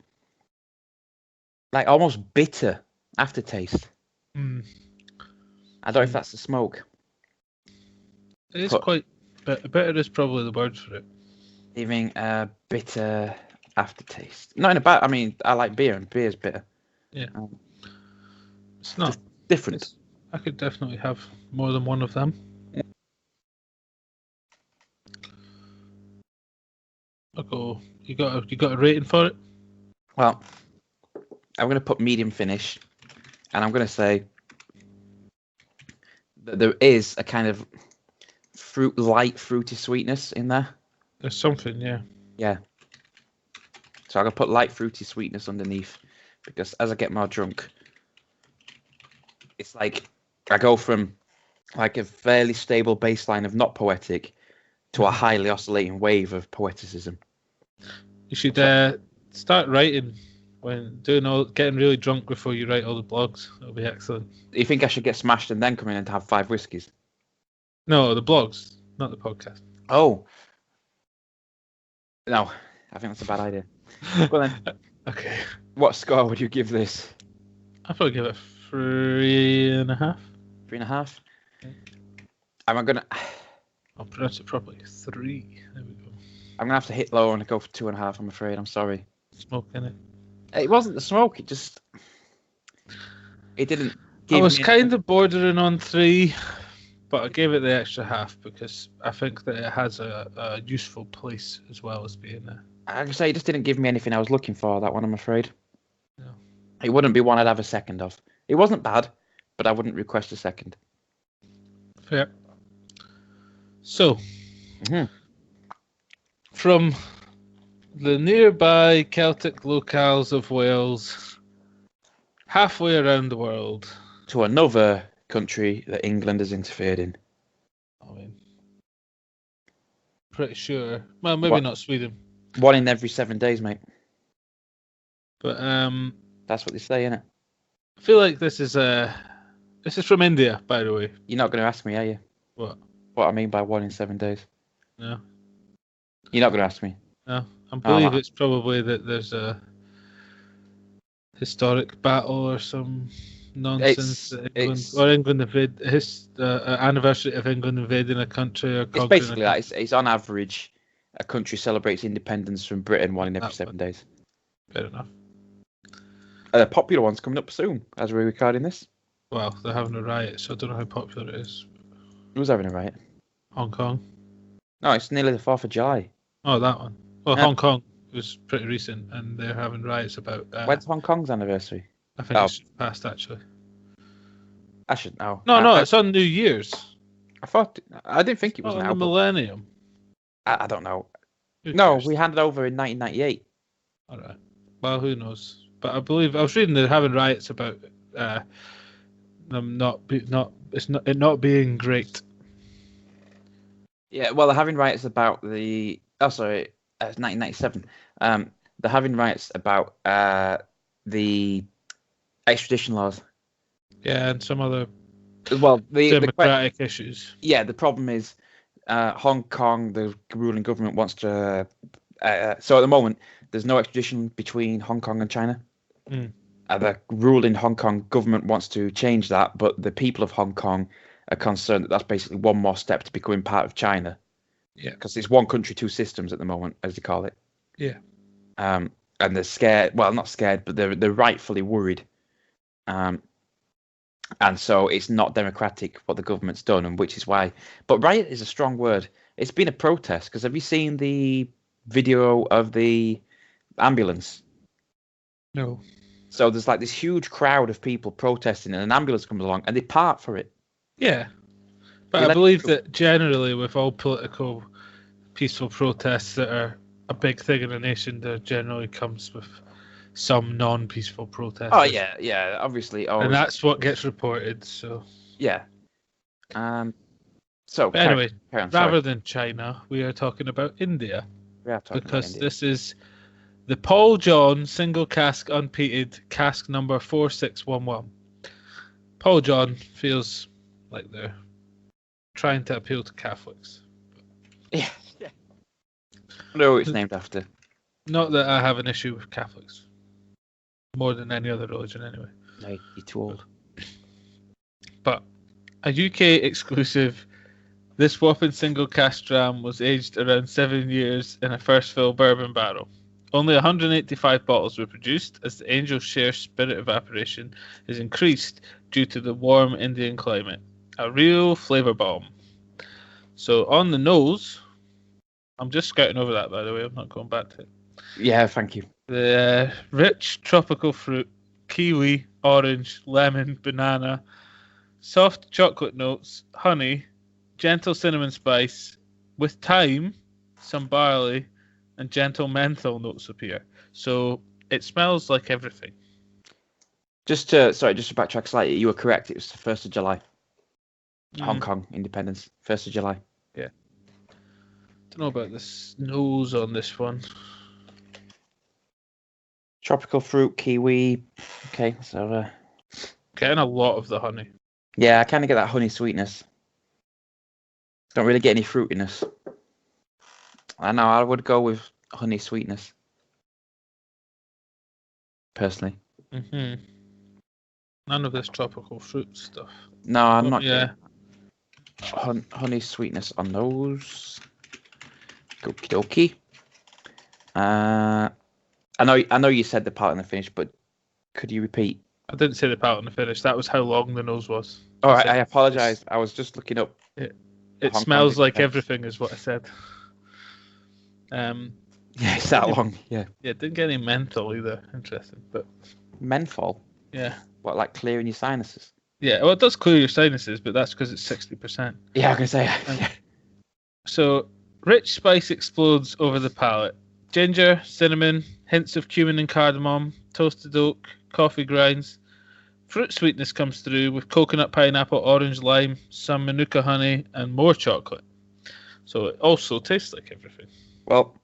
like almost bitter aftertaste.
Mm.
I don't know if that's the smoke.
It is quite bitter. Bitter is probably the word for it.
Even bitter aftertaste. Not in a bad. I mean, I like beer, and beer's bitter.
Yeah. It's not
different.
I could definitely have more than one of them. Yeah. I'll go. You got a rating for it?
Well, I'm going to put medium finish, and I'm going to say that there is a kind of light fruity sweetness in there.
There's something, yeah.
Yeah. So I'm going to put light fruity sweetness underneath, because as I get more drunk, it's like I go from like a fairly stable baseline of not poetic to a highly oscillating wave of poeticism.
You should start writing getting really drunk before you write all the blogs. It'll be excellent.
You think I should get smashed and then come in and have 5 whiskies?
No, the blogs, not the podcast.
Oh. No, I think that's a bad idea. Well then,
okay.
What score would you give this?
I'd probably give it 3.5.
3.5? Am I gonna?
I'll pronounce it properly. 3. There we go.
I'm gonna have to hit low and go for 2.5. I'm afraid. I'm sorry.
Smoke in it.
It wasn't the smoke. It didn't.
I was kind of bordering on 3, but I gave it the extra half because I think that it has a useful place as well as being a.
I can say it just didn't give me anything I was looking for. That one, I'm afraid.
No.
It wouldn't be one I'd have a second of. It wasn't bad, but I wouldn't request a second.
Fair. So, from the nearby Celtic locales of Wales, halfway around the world,
to another country that England has interfered in.
I mean, pretty sure. Well, maybe not Sweden.
1 in every 7 days, mate.
But
that's what they say, innit?
I feel like this is from India, by the way.
You're not going to ask me, are you?
What?
What I mean by 1 in 7 days?
No.
You're not going to ask me?
No. I believe it's probably that there's a historic battle or some nonsense. England anniversary of England invading a country. Or
it's basically that. It's on average, a country celebrates independence from Britain 1 in every 7 days.
Fair enough.
The popular one's coming up soon, as we're recording this.
Well, they're having a riot, so I don't know how popular it is.
Who's having a riot?
Hong Kong.
No, it's nearly the 4th of July.
Oh, that one. Well, yeah. Hong Kong was pretty recent, and they're having riots about...
When's Hong Kong's anniversary?
I think it's past, actually.
I should know.
No, it's on New Year's.
I didn't think it was now.
The millennium.
I don't know. No, we handed over in 1998.
All right. Well, who knows? But I believe I was reading they're having riots about them not being great.
Yeah, well, they're having riots about the. Oh, sorry, it's 1997. They're having riots about the extradition laws.
Yeah, and some other.
Well, the
democratic issues.
Yeah, the problem is Hong Kong. The ruling government wants to. So at the moment, there's no extradition between Hong Kong and China. The ruling Hong Kong government wants to change that, but the people of Hong Kong are concerned that that's basically one more step to becoming part of China.
Yeah.
Because it's one country, 2 systems at the moment, as they call it.
Yeah.
And they're scared. Well, not scared, but they're rightfully worried. And so it's not democratic what the government's done, and which is why. But riot is a strong word. It's been a protest, because have you seen the video of the ambulance?
No.
So there's like this huge crowd of people protesting, and an ambulance comes along, and they part for it.
Yeah. But I believe that generally with all political peaceful protests that are a big thing in a nation, there generally comes with some non-peaceful protests.
Oh, yeah, obviously.
And that's what gets reported, so...
Yeah.
But anyway, rather than China, we are talking about India.
We are talking
because
about India.
This is the Paul John single cask unpeated cask number 4611. Paul John feels like they're trying to appeal to Catholics.
Yeah. I know what it's named after.
Not that I have an issue with Catholics. More than any other religion, anyway.
No, you're too old.
But a UK exclusive, this whopping single cask dram was aged around 7 years in a first fill bourbon barrel. Only 185 bottles were produced as the Angel Share spirit evaporation is increased due to the warm Indian climate. A real flavour bomb. So on the nose, I'm just scouting over that, by the way. I'm not going back to it.
Yeah, thank you.
The rich tropical fruit, kiwi, orange, lemon, banana, soft chocolate notes, honey, gentle cinnamon spice. With time, some barley and gentle menthol notes appear. So it smells like everything.
Just to backtrack slightly, you were correct. It was the 1st of July. Hong Kong independence, 1st of July.
Yeah. Don't know about the nose on this one.
Tropical fruit, kiwi. Okay, so
Getting a lot of the honey.
yeah, I kind of get that honey sweetness. Don't really get any fruitiness. I know, I would go with honey sweetness. Personally.
Mm-hmm. None of this tropical fruit stuff.
No, I'm not.
Yeah.
Honey sweetness on those. Okie dokie. I know you said the part in the finish, but could you repeat?
I didn't say the part on the finish. That was how long the nose was.
All right, I apologize. I was just looking up.
It smells like everything, is what I said.
Yeah, it's that long. Yeah.
Yeah, it didn't get any menthol either. Interesting, but
menthol.
Yeah.
What, like clearing your sinuses?
Yeah, well, it does clear your sinuses, but that's because it's 60%.
Yeah, I can say.
So, rich spice explodes over the palate. Ginger, cinnamon, hints of cumin and cardamom, toasted oak, coffee grinds. Fruit sweetness comes through with coconut, pineapple, orange, lime, some manuka honey, and more chocolate. So it also tastes like everything.
Well,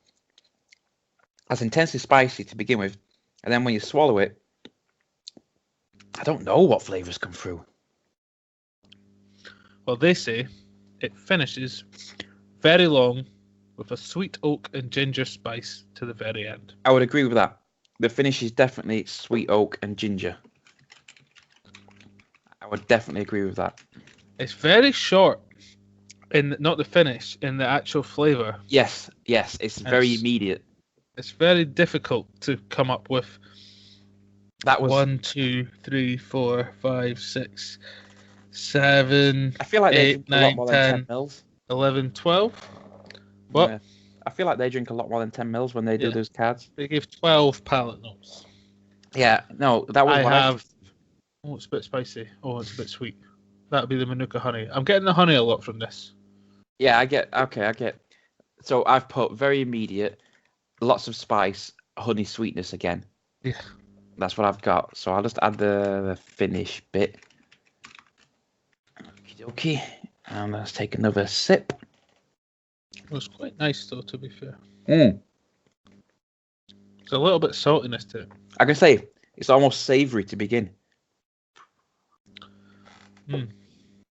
that's intensely spicy to begin with, and then when you swallow it, I don't know what flavors come through.
Well, they say it finishes very long with a sweet oak and ginger spice to the very end.
I would agree with that. The finish is definitely sweet oak and ginger. I would definitely agree with that.
It's very short in not the finish, in the actual flavour.
Yes, it's very immediate.
It's very difficult to come up with.
That was
1, 2, 3, 4, 5, 6, 7.
I feel like
8,
they drink
9,
a lot more
10,
than 10 mils.
11, 12. What?
Yeah. I feel like they drink a lot more than 10 mils when they do those cards.
They give 12 palate notes.
Yeah, no, that was what I have.
Oh, it's a bit spicy. Oh, it's a bit sweet. That'll be the manuka honey. I'm getting the honey a lot from this.
Yeah, I get. So I've put very immediate, lots of spice, honey sweetness again.
Yeah.
That's what I've got. So I'll just add the finish bit. Okay. And let's take another sip.
It was quite nice, though, to be fair.
There's
a little bit saltiness to it.
I can say it's almost savoury to begin.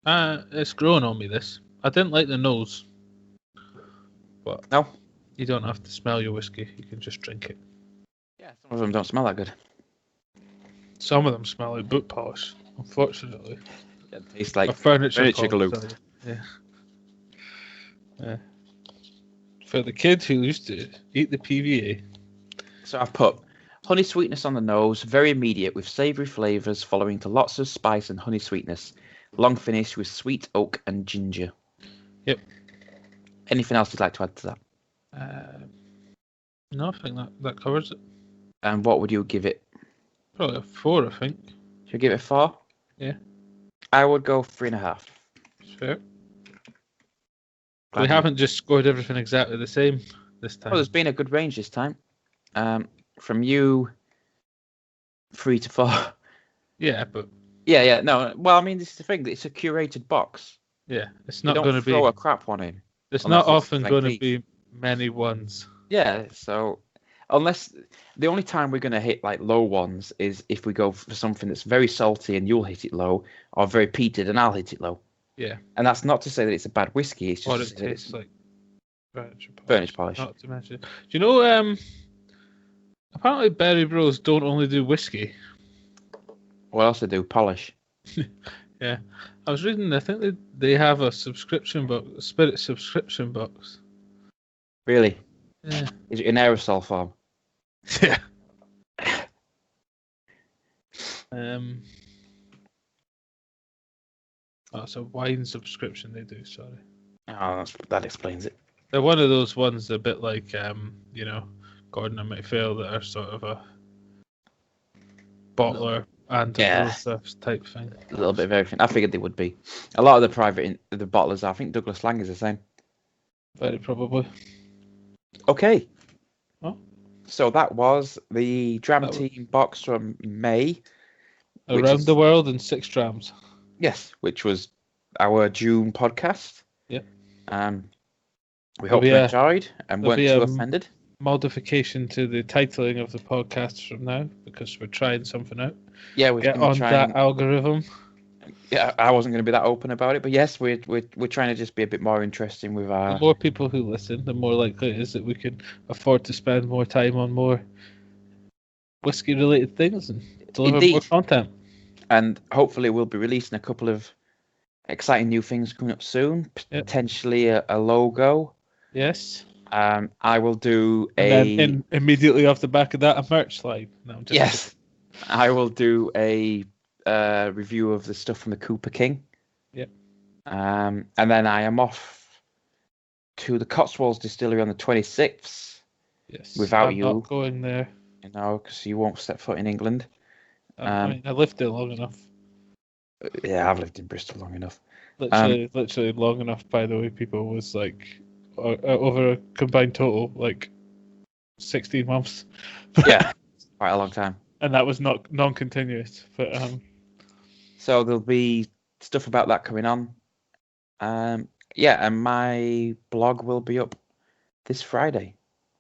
It's growing on me, this. I didn't like the nose. But
no,
you don't have to smell your whiskey. You can just drink it.
Yeah, some of them don't smell that good.
Some of them smell like boot polish, unfortunately.
Yeah, it tastes like
furniture
glue.
Yeah. For the kid who used to eat the PVA.
So I've put honey sweetness on the nose, very immediate with savoury flavours following to lots of spice and honey sweetness. Long finish with sweet oak and ginger.
Yep.
Anything else you'd like to add to that?
No, I think that covers it.
And what would you give it?
Probably a 4, I think.
Should we give it a 4?
Yeah.
I would go 3.5.
Fair. We haven't just scored everything exactly the same this time.
Well, there's been a good range this time. From you, 3 to 4.
Yeah, but...
Yeah, no. Well, I mean, this is the thing. It's a curated box.
Yeah, it's not going to be...
throw a crap one in.
It's not often going to be many ones.
Yeah, so... Unless... The only time we're going to hit, like, low ones is if we go for something that's very salty and you'll hit it low, or very peated and I'll hit it low.
Yeah.
And that's not to say that it's a bad whiskey. It's just
or it tastes like
furniture polish.
Not to mention. Do you know, apparently Berry Bros don't only do whiskey.
What else they do? Polish.
Yeah. I was reading, I think they have a subscription box, a spirit subscription box.
Really?
Yeah.
Is it in aerosol form?
Yeah. Oh, it's a wine subscription they do, sorry.
Oh, that explains it.
They're one of those ones a bit like, Gordon and MacPhail that are sort of a bottler and
Yeah.
Rosa type thing.
A little bit of everything. I figured they would be. A lot of the bottlers, I think Douglas Lang is the same.
Very probably.
Okay.
Oh.
So that was the Dram Team box from May.
Around the world in 6 drams.
Yes, which was our June podcast.
Yep.
We hope you enjoyed and weren't too offended.
Modification to the titling of the podcast from now, because we're trying something out.
Yeah, we're
get on that algorithm.
Yeah, I wasn't going to be that open about it, but yes, we're trying to just be a bit more interesting with our.
The more people who listen, the more likely it is that we can afford to spend more time on more whiskey-related things and deliver more content.
And hopefully, we'll be releasing a couple of exciting new things coming up soon. Potentially a logo.
Yes.
I will do
then immediately off the back of that, a merch line. No,
yes. I will do a review of the stuff from the Cooper King.
Yep.
And then I am off to the Cotswolds Distillery on the 26th.
Yes.
Without
I'm not going there.
You know, because you won't step foot in England.
I mean, I lived there long enough.
Yeah, I've lived in Bristol long enough.
Literally long enough, by the way, people, was like over a combined total, like 16 months.
Yeah, quite a long time.
And that was not non-continuous. But
so there'll be stuff about that coming on. Yeah, and my blog will be up this Friday.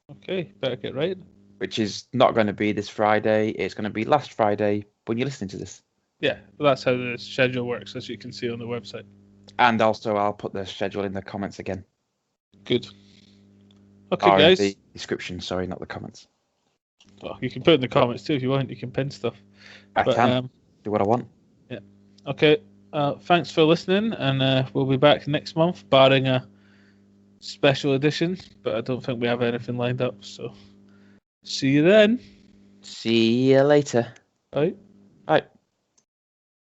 Okay, better get right.
Which is not going to be this Friday. It's going to be last Friday when you're listening to this.
Yeah, that's how the schedule works, as you can see on the website.
And also, I'll put the schedule in the comments again.
Good. Okay, guys.
In the description, sorry, not the comments.
Well, you can put it in the comments too if you want. You can pin stuff.
I can do what I want.
Yeah. Okay. Thanks for listening, and we'll be back next month, barring a special edition. But I don't think we have anything lined up. So, see you then.
See you later.
Bye.
Bye.